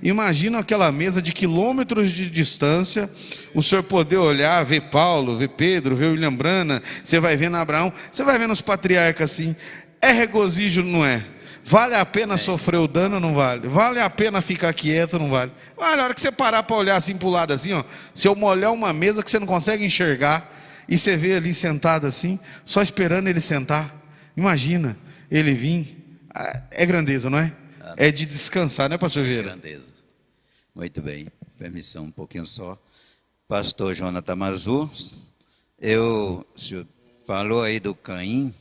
imagina aquela mesa de quilômetros de distância, o senhor poder olhar, ver Paulo, ver Pedro, ver William Brana, você vai vendo Abraão, você vai vendo os patriarcas assim, é regozijo, não é? Vale a pena sofrer o dano ou não vale? Vale a pena ficar quieto ou não vale? Olha, a hora que você parar para olhar assim para o lado assim, ó, se eu molhar uma mesa que você não consegue enxergar, e você vê ali sentado assim, só esperando ele sentar, imagina, ele vir. É grandeza, não é? É de descansar, não é, pastor Vieira? É grandeza. Muito bem. Permissão um pouquinho só. Pastor Jonathan Mazu, o senhor falou aí do Caim,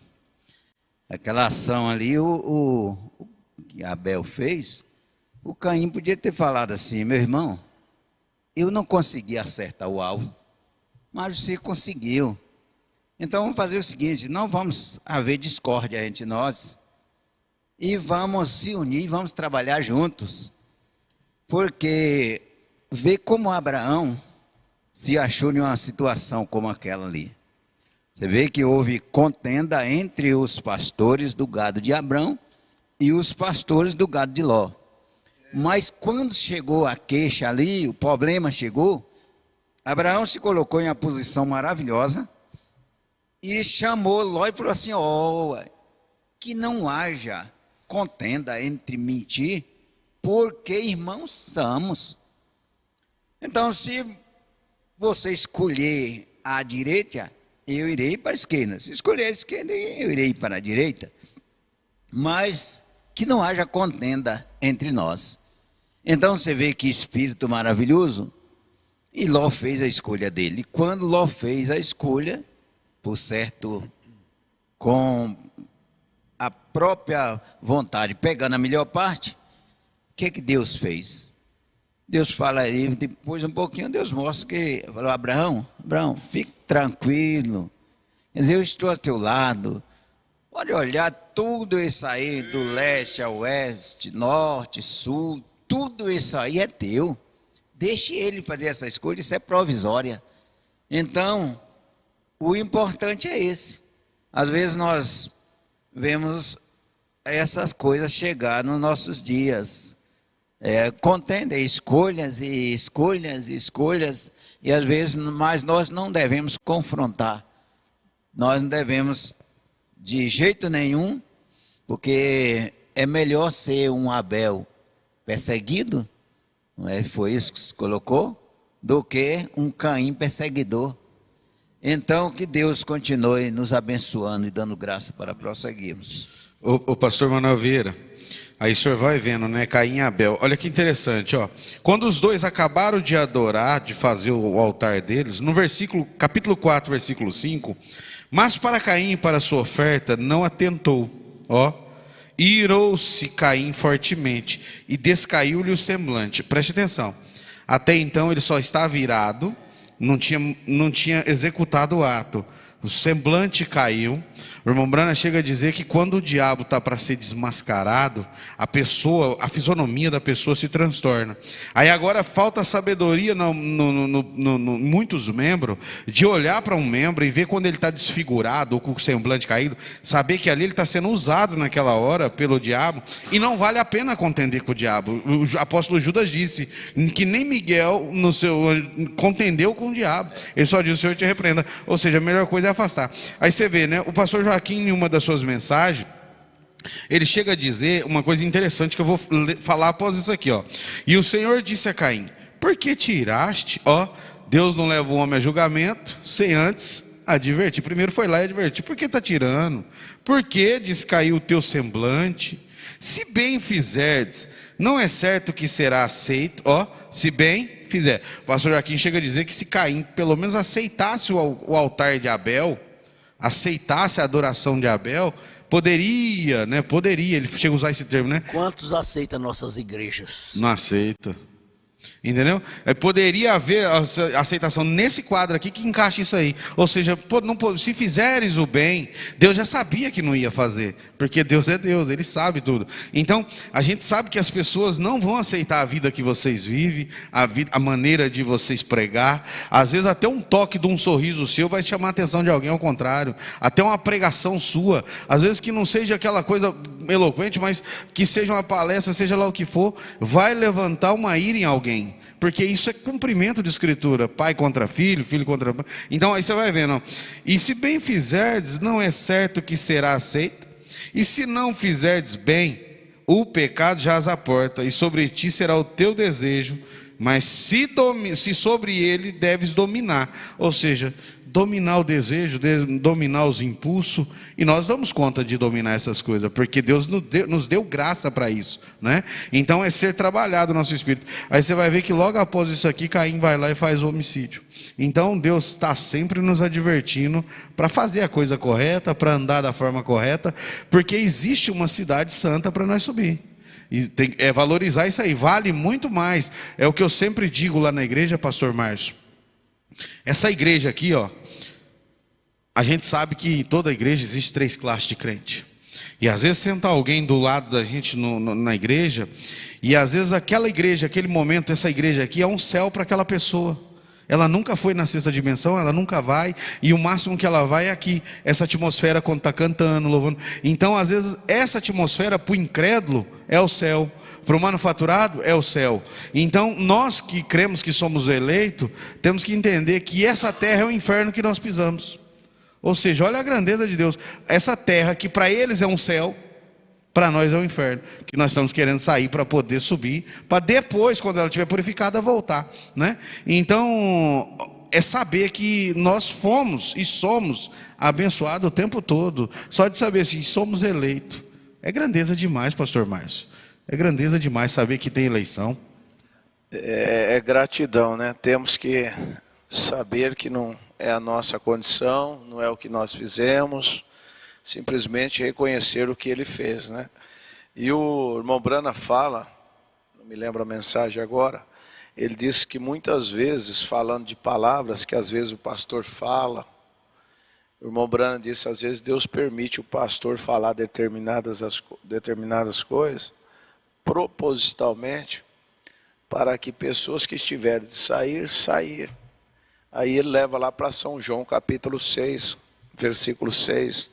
aquela ação ali, o que Abel fez, o Caim podia ter falado assim, meu irmão, eu não consegui acertar o alvo, mas você conseguiu. Então vamos fazer o seguinte, não vamos haver discórdia entre nós, e vamos se unir, vamos trabalhar juntos. Porque vê como Abraão se achou em uma situação como aquela ali. Você vê que houve contenda entre os pastores do gado de Abrão e os pastores do gado de Ló. Mas quando chegou a queixa ali, o problema chegou, Abraão se colocou em uma posição maravilhosa e chamou Ló e falou assim, que não haja contenda entre mim e ti, porque irmãos somos. Então, se você escolher a direita, eu irei para a esquerda. Se escolher a esquerda, eu irei para a direita. Mas que não haja contenda entre nós. Então, você vê que espírito maravilhoso, e Ló fez a escolha dele. Quando Ló fez a escolha, por certo, com a própria vontade, pegando a melhor parte, o que Deus fez? Deus fala aí, depois um pouquinho, Deus mostra que, falou, Abraão, fique tranquilo, eu estou ao teu lado, pode olhar tudo isso aí, do leste ao oeste, norte, sul, tudo isso aí é teu, deixe ele fazer essa escolha, isso é provisória. Então, o importante é esse, às vezes nós vemos essas coisas chegar nos nossos dias, contenda, escolhas, e às vezes, mas nós não devemos confrontar, nós não devemos de jeito nenhum, porque é melhor ser um Abel perseguido, não é? Foi isso que se colocou, do que um Caim perseguidor. Então, que Deus continue nos abençoando e dando graça para prosseguirmos. O pastor Manuel Vieira, aí o senhor vai vendo, né, Caim e Abel. Olha que interessante, ó. Quando os dois acabaram de adorar, de fazer o altar deles, no capítulo 4, versículo 5, mas para Caim e para a sua oferta não atentou, ó. Irou-se Caim fortemente e descaiu-lhe o semblante. Preste atenção. Até então ele só estava irado, não tinha executado o ato. O semblante caiu. O irmão Brana chega a dizer que quando o diabo está para ser desmascarado, a fisionomia da pessoa se transtorna. Aí agora falta sabedoria muitos membros, de olhar para um membro e ver quando ele está desfigurado ou com o semblante caído, saber que ali ele está sendo usado naquela hora pelo diabo, e não vale a pena contender com o diabo. O apóstolo Judas disse que nem Miguel contendeu com o diabo. Ele só disse: o Senhor te repreenda. Ou seja, a melhor coisa é afastar. Aí você vê, né? O pastor Joaquim, em uma das suas mensagens, ele chega a dizer uma coisa interessante que eu vou falar após isso aqui, ó. E o Senhor disse a Caim: por que tiraste? Ó, Deus não leva o homem a julgamento sem antes advertir. Primeiro foi lá e advertir. Por que está tirando? Por que descaiu o teu semblante? Se bem fizerdes, não é certo que será aceito. Ó, se bem fizer. O pastor Joaquim chega a dizer que se Caim pelo menos aceitasse o altar de Abel, aceitasse a adoração de Abel, poderia, ele chega a usar esse termo, né? Quantos aceitam nossas igrejas? Não aceita. Entendeu? Poderia haver aceitação nesse quadro aqui que encaixa isso aí. Ou seja, se fizeres o bem, Deus já sabia que não ia fazer, porque Deus é Deus, Ele sabe tudo. Então, a gente sabe que as pessoas não vão aceitar a vida que vocês vivem, a maneira de vocês pregar. Às vezes até um toque de um sorriso seu vai chamar a atenção de alguém, ao contrário. Até uma pregação sua, às vezes que não seja aquela coisa eloquente, mas que seja uma palestra, seja lá o que for, vai levantar uma ira em alguém. Porque isso é cumprimento de escritura, pai contra filho, filho contra pai. Então aí você vai vendo, ó. E se bem fizerdes, não é certo que será aceito? E se não fizerdes bem, o pecado jaz à porta, e sobre ti será o teu desejo, mas se sobre ele deves dominar. Ou seja, dominar o desejo, dominar os impulsos, e nós damos conta de dominar essas coisas, porque Deus nos deu graça para isso, né? Então é ser trabalhado o nosso espírito. Aí você vai ver que logo após isso aqui, Caim vai lá e faz o homicídio. Então Deus está sempre nos advertindo para fazer a coisa correta, para andar da forma correta, porque existe uma cidade santa para nós subir. E é valorizar isso aí, vale muito mais. É o que eu sempre digo lá na igreja, pastor Márcio. Essa igreja aqui, ó, a gente sabe que em toda igreja existe 3 classes de crente. E às vezes senta alguém do lado da gente na igreja, e às vezes aquela igreja, aquele momento, essa igreja aqui é um céu para aquela pessoa. Ela nunca foi na 6ª dimensão, ela nunca vai, e o máximo que ela vai é aqui, essa atmosfera quando está cantando, louvando. Então às vezes essa atmosfera para o incrédulo é o céu, para o manufaturado é o céu. Então nós que cremos que somos eleitos, temos que entender que essa terra é o inferno que nós pisamos. Ou seja, olha a grandeza de Deus. Essa terra que para eles é um céu, para nós é um inferno, que nós estamos querendo sair para poder subir, para depois, quando ela estiver purificada, voltar, né? Então é saber que nós fomos e somos abençoados o tempo todo. Só de saber se somos eleitos é grandeza demais, pastor Márcio. É grandeza demais saber que tem eleição. É gratidão, né? Temos que saber que não é a nossa condição, não é o que nós fizemos, simplesmente reconhecer o que ele fez, né? E o irmão Brana fala, não me lembro a mensagem agora, ele disse que muitas vezes, falando de palavras que às vezes o pastor fala, o irmão Brana disse, às vezes Deus permite o pastor falar determinadas coisas, propositalmente, para que pessoas que estiverem de sair. Aí ele leva lá para São João, capítulo 6, versículo 6.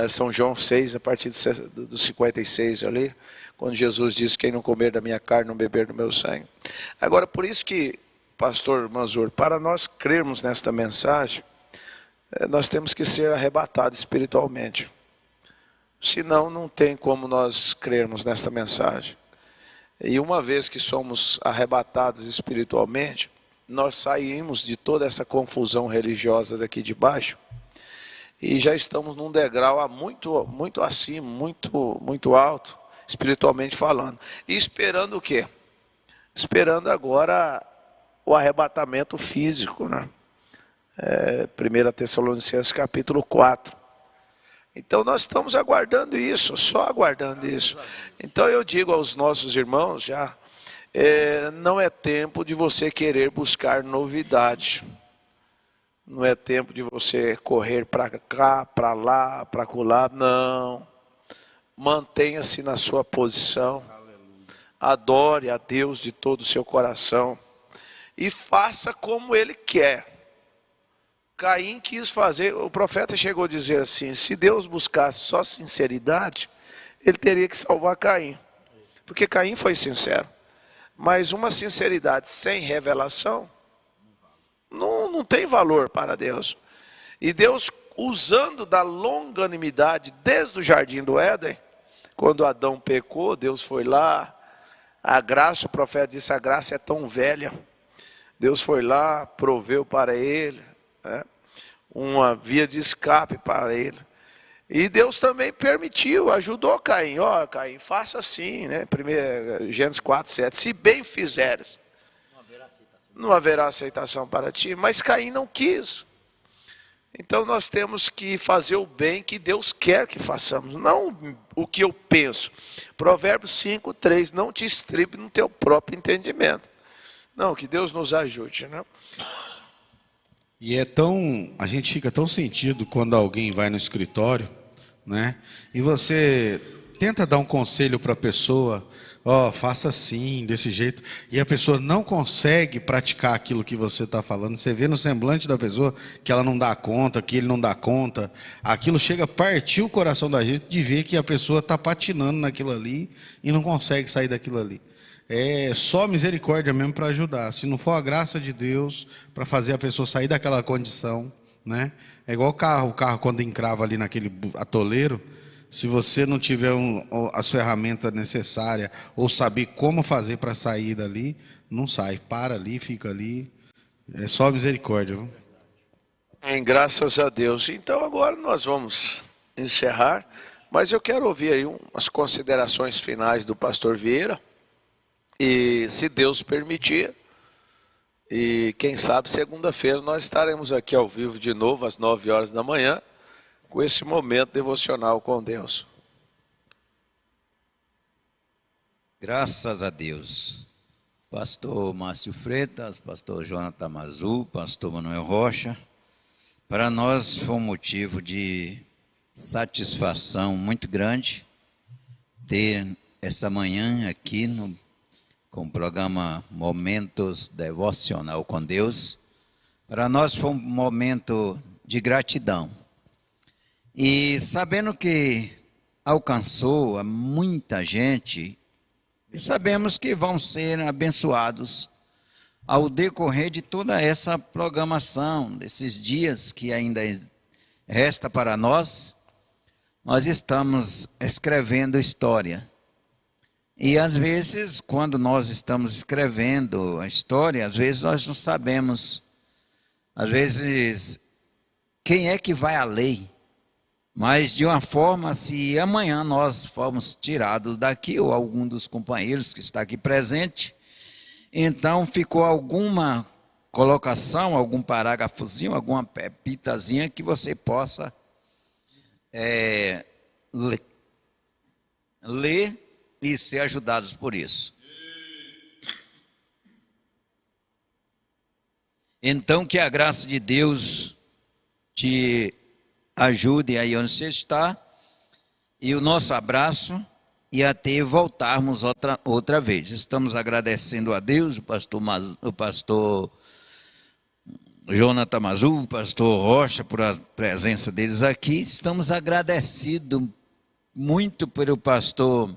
São João 6, a partir do 56 ali, quando Jesus diz, quem não comer da minha carne, não beber do meu sangue. Agora, por isso que, pastor Manzur, para nós crermos nesta mensagem, nós temos que ser arrebatados espiritualmente. Senão, não tem como nós crermos nesta mensagem. E uma vez que somos arrebatados espiritualmente, nós saímos de toda essa confusão religiosa daqui de baixo e já estamos num degrau muito acima, muito alto, espiritualmente falando. E esperando o quê? Esperando agora o arrebatamento físico, né? 1 Tessalonicenses capítulo 4. Então nós estamos aguardando isso, só aguardando isso. Então eu digo aos nossos irmãos já, não é tempo de você querer buscar novidade. Não é tempo de você correr para cá, para lá, para acolá. Não. Mantenha-se na sua posição. Adore a Deus de todo o seu coração. E faça como Ele quer. Caim quis fazer, o profeta chegou a dizer assim, se Deus buscasse só sinceridade, Ele teria que salvar Caim. Porque Caim foi sincero. Mas uma sinceridade sem revelação, não tem valor para Deus. E Deus, usando da longanimidade desde o jardim do Éden, quando Adão pecou, Deus foi lá, a graça, o profeta disse, a graça é tão velha. Deus foi lá, proveu para ele, né, uma via de escape para ele. E Deus também permitiu, ajudou Caim. Ó, Caim, faça assim, né? Gênesis 4, 7. Se bem fizeres, não haverá aceitação para ti. Mas Caim não quis. Então nós temos que fazer o bem que Deus quer que façamos, não o que eu penso. Provérbios 5, 3. Não te estribe no teu próprio entendimento. Não, que Deus nos ajude, né? E a gente fica tão sentido quando alguém vai no escritório, né? E você tenta dar um conselho para a pessoa, faça assim, desse jeito, e a pessoa não consegue praticar aquilo que você está falando. Você vê no semblante da pessoa que ela não dá conta, que ele não dá conta. Aquilo chega a partir o coração da gente de ver que a pessoa está patinando naquilo ali e não consegue sair daquilo ali. É só misericórdia mesmo para ajudar. Se não for a graça de Deus para fazer a pessoa sair daquela condição, né? É igual o carro quando encrava ali naquele atoleiro, se você não tiver as ferramentas necessárias ou saber como fazer para sair dali, não sai, para ali, fica ali. É só misericórdia. Viu? Graças a Deus. Então agora nós vamos encerrar, mas eu quero ouvir aí umas considerações finais do pastor Vieira. E se Deus permitir, e quem sabe segunda-feira nós estaremos aqui ao vivo de novo às 9 horas da manhã, com esse momento devocional com Deus. Graças a Deus. Pastor Márcio Freitas, pastor Jonathan Mazu, pastor Manuel Rocha, para nós foi um motivo de satisfação muito grande ter essa manhã aqui com o programa Momentos Devocional com Deus. Para nós foi um momento de gratidão. E sabendo que alcançou a muita gente, e sabemos que vão ser abençoados ao decorrer de toda essa programação, desses dias que ainda resta para nós estamos escrevendo história. E às vezes, quando nós estamos escrevendo a história, às vezes nós não sabemos, às vezes, quem é que vai à lei. Mas de uma forma, se amanhã nós formos tirados daqui, ou algum dos companheiros que está aqui presente, então ficou alguma colocação, algum parágrafozinho, alguma pepitazinha que você possa ler e ser ajudados por isso. Então, que a graça de Deus te ajude aí onde você está, e o nosso abraço, e até voltarmos outra vez. Estamos agradecendo a Deus, o pastor Jonathan Mazu, o pastor Rocha, por a presença deles aqui. Estamos agradecidos muito pelo pastor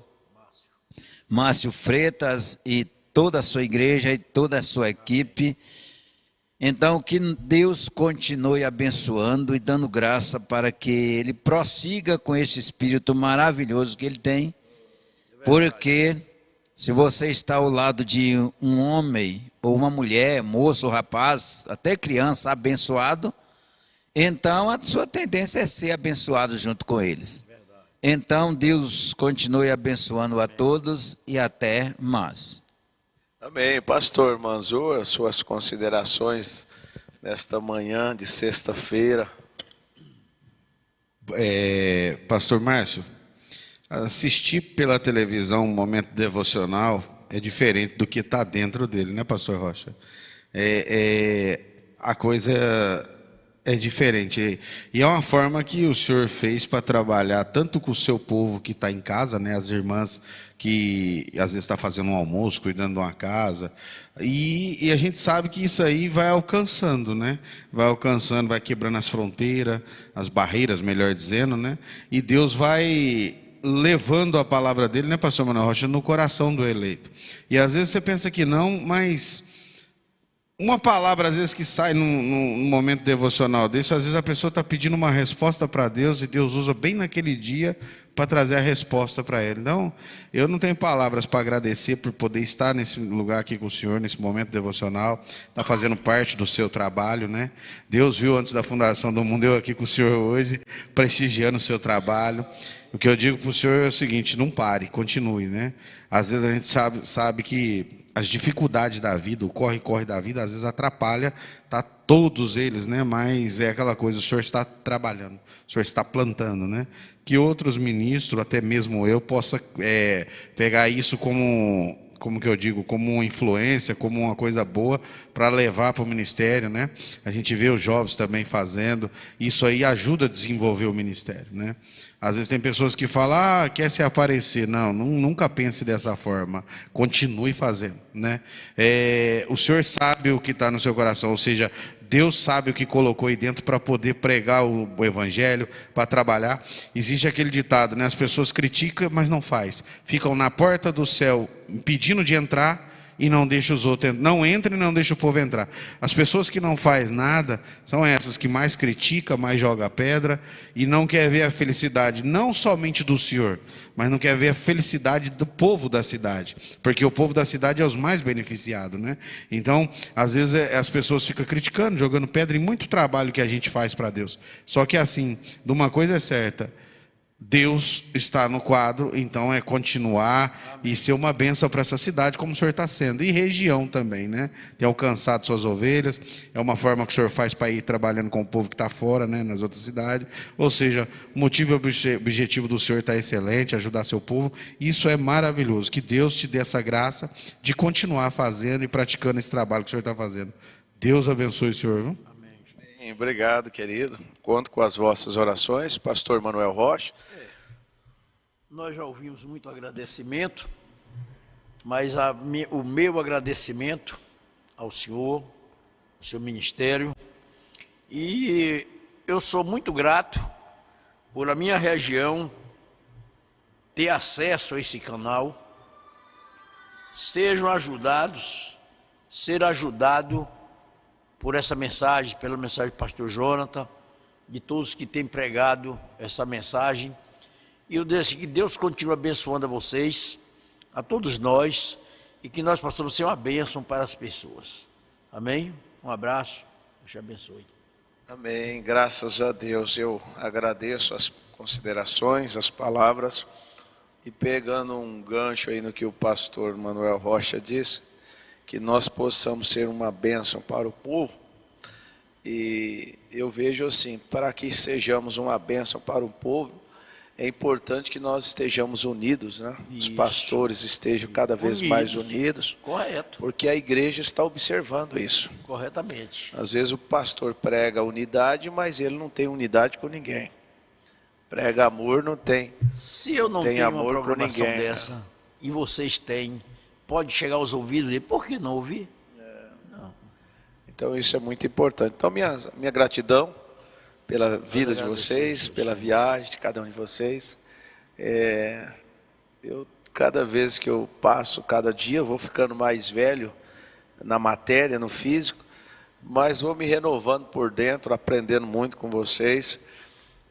Márcio Freitas e toda a sua igreja e toda a sua equipe. Então, que Deus continue abençoando e dando graça para que Ele prossiga com esse espírito maravilhoso que Ele tem. Porque se você está ao lado de um homem ou uma mulher, moço ou rapaz, até criança abençoado, então a sua tendência é ser abençoado junto com eles. Então, Deus continue abençoando a todos e até mais. Amém. Pastor Manzur, as suas considerações nesta manhã de sexta-feira. Pastor Márcio, assisti pela televisão um momento devocional é diferente do que está dentro dele, né, pastor Rocha? A coisa é diferente. E é uma forma que o senhor fez para trabalhar tanto com o seu povo que está em casa, né, as irmãs que às vezes está fazendo um almoço, cuidando de uma casa, e a gente sabe que isso aí vai alcançando, né? Vai alcançando, vai quebrando as fronteiras, as barreiras, melhor dizendo, né? E Deus vai levando a palavra dele, né, pastor Manuel Rocha, no coração do eleito. E às vezes você pensa que não, mas uma palavra, às vezes, que sai num momento devocional desse, às vezes a pessoa está pedindo uma resposta para Deus e Deus usa bem naquele dia para trazer a resposta para ele. Então, eu não tenho palavras para agradecer por poder estar nesse lugar aqui com o senhor, nesse momento devocional, está fazendo parte do seu trabalho, né? Deus viu antes da fundação do mundo, eu aqui com o senhor hoje, prestigiando o seu trabalho. O que eu digo para o senhor é o seguinte: não pare, continue, né? Às vezes a gente sabe que as dificuldades da vida, o corre-corre da vida, às vezes atrapalha, tá, todos eles, né? Mas é aquela coisa, o senhor está trabalhando, o senhor está plantando, né? Que outros ministros, até mesmo eu, possa pegar isso como que eu digo, como uma influência, como uma coisa boa para levar para o ministério, né? A gente vê os jovens também fazendo, isso aí ajuda a desenvolver o ministério, né? Às vezes tem pessoas que falam, quer se aparecer. Não, nunca pense dessa forma. Continue fazendo, né? O senhor sabe o que está no seu coração, ou seja, Deus sabe o que colocou aí dentro para poder pregar o evangelho, para trabalhar. Existe aquele ditado, né? As pessoas criticam, mas não faz. Ficam na porta do céu pedindo de entrar e não deixa os outros entrar. Não entra e não deixa o povo entrar. As pessoas que não fazem nada são essas que mais criticam, mais jogam pedra e não quer ver a felicidade, não somente do Senhor, mas não quer ver a felicidade do povo da cidade, porque o povo da cidade é os mais beneficiados, né? Então, às vezes as pessoas ficam criticando, jogando pedra em muito trabalho que a gente faz para Deus. Só que assim, de uma coisa é certa: Deus está no quadro, então é continuar e ser uma bênção para essa cidade, como o senhor está sendo, e região também, né? Ter alcançado suas ovelhas, é uma forma que o senhor faz para ir trabalhando com o povo que está fora, né? Nas outras cidades, ou seja, o motivo e objetivo do senhor está excelente, ajudar seu povo, isso é maravilhoso, que Deus te dê essa graça de continuar fazendo e praticando esse trabalho que o senhor está fazendo. Deus abençoe o senhor, viu? Obrigado, querido. Conto com as vossas orações, pastor Manuel Rocha. Nós já ouvimos muito agradecimento, mas o meu agradecimento ao senhor, ao seu ministério, e eu sou muito grato por a minha região ter acesso a esse canal, ser ajudado por essa mensagem, pela mensagem do pastor Jonathan, de todos que têm pregado essa mensagem. E eu desejo que Deus continue abençoando a vocês, a todos nós, e que nós possamos ser uma bênção para as pessoas. Amém? Um abraço, Deus te abençoe. Amém, graças a Deus. Eu agradeço as considerações, as palavras, e pegando um gancho aí no que o pastor Manuel Rocha disse, que nós possamos ser uma bênção para o povo. E eu vejo assim, para que sejamos uma bênção para o povo, é importante que nós estejamos unidos, né? Os pastores estejam cada vez mais unidos. Correto. Porque a igreja está observando isso. Corretamente. Às vezes o pastor prega unidade, mas ele não tem unidade com ninguém. Prega amor, não tem. Se eu não tenho uma programação dessa, né? E vocês têm, pode chegar aos ouvidos dele, por que não ouvir? Não. Então isso é muito importante. Então minha gratidão pela vida de vocês, pela viagem de cada um de vocês. Cada vez que eu passo, cada dia, eu vou ficando mais velho na matéria, no físico, mas vou me renovando por dentro, aprendendo muito com vocês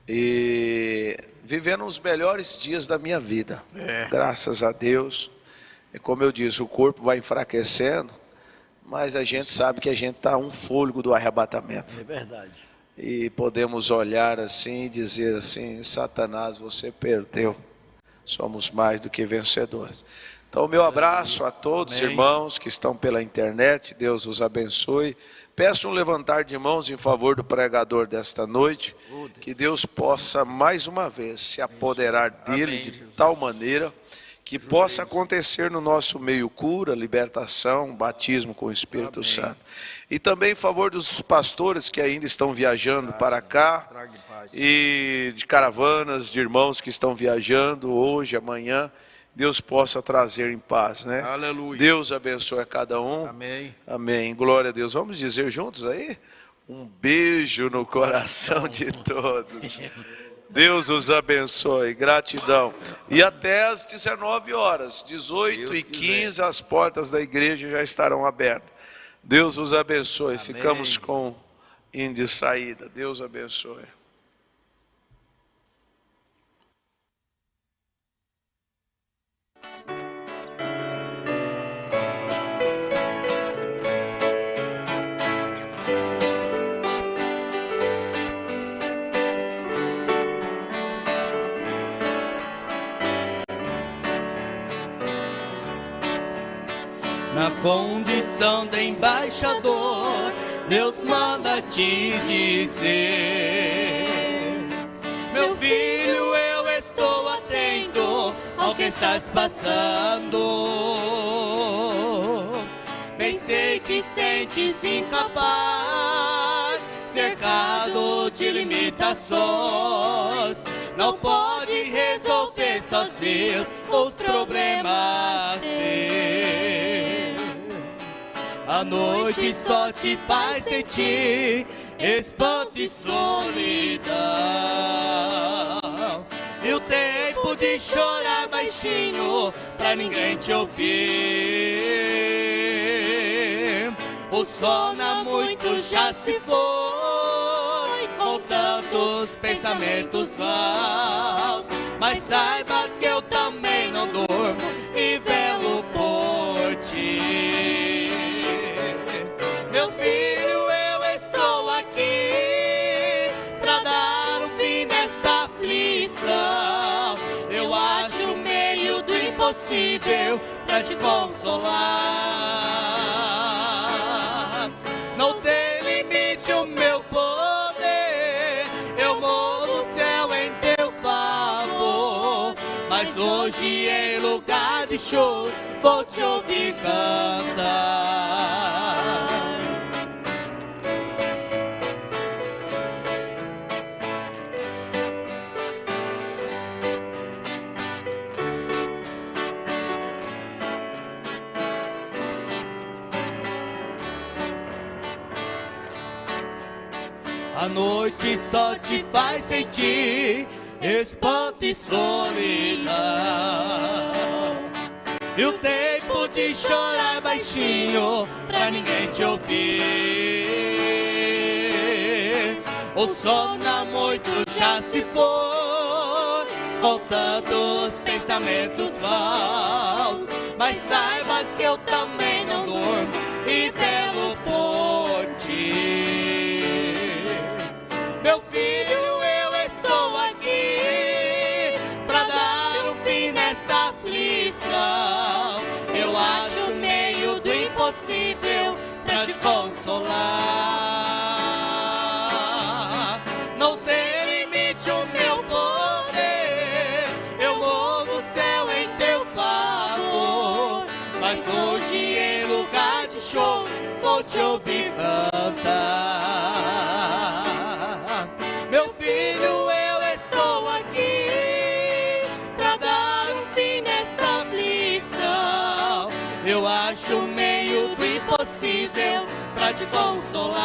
e vivendo os melhores dias da minha vida. Graças a Deus. É como eu disse, o corpo vai enfraquecendo, mas a gente sabe que a gente está a um fôlego do arrebatamento. É verdade. E podemos olhar assim e dizer assim: Satanás, você perdeu. Somos mais do que vencedores. Então, meu abraço a todos os irmãos que estão pela internet. Deus os abençoe. Peço um levantar de mãos em favor do pregador desta noite. Que Deus possa mais uma vez se apoderar dele de tal maneira Que possa acontecer no nosso meio cura, libertação, batismo com o Espírito Santo. E também em favor dos pastores que ainda estão viajando para cá, e de caravanas, de irmãos que estão viajando hoje, amanhã, Deus possa trazer em paz, né? Aleluia. Deus abençoe a cada um. Amém. Amém. Glória a Deus. Vamos dizer juntos aí? Um beijo no coração de todos. Deus os abençoe, gratidão. E até às 19 horas, 18h15, as portas da igreja já estarão abertas. Deus os abençoe. Amém. Ficamos com hino de saída. Deus abençoe. Na condição de embaixador, Deus manda te dizer: meu filho, eu estou atento ao que estás passando. Bem sei que sentes incapaz, cercado de limitações. Não pode resolver sozinho os problemas teus. A noite só te faz sentir espanto e solidão. E o tempo de chorar baixinho pra ninguém te ouvir. O sono há muito já se foi, com tantos pensamentos maus. Mas saibas que eu também não durmo e velo por ti. Meu filho, eu estou aqui pra dar um fim nessa aflição. Eu acho o meio do impossível pra te consolar. Não tem limite o meu poder, eu movo o céu em teu favor. Mas hoje, em lugar de choro, vou te ouvir cantar. A noite só te faz sentir espanto e solidão. E o tempo de chorar baixinho pra ninguém te ouvir. O sono há muito já se foi, com tantos pensamentos maus. Mas saibas que eu também não durmo e velo por ti. Meu filho, eu estou aqui pra dar um fim nessa aflição. Eu acho o meio do impossível pra te consolar. Não tem limite o meu poder, eu movo o céu em teu favor. Mas hoje, em lugar de choro, vou te ouvir cantar. Meu filho, eu estou aqui pra dar um fim nessa aflição. Eu acho o meio do impossível pra te consolar.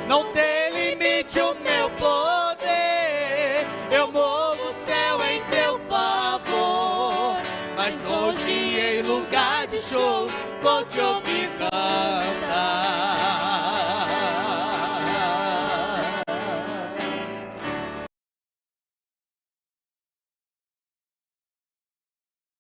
Não tem limite o meu poder, eu movo o céu em teu favor. Mas hoje, em lugar de choro, vou te ouvir cantar.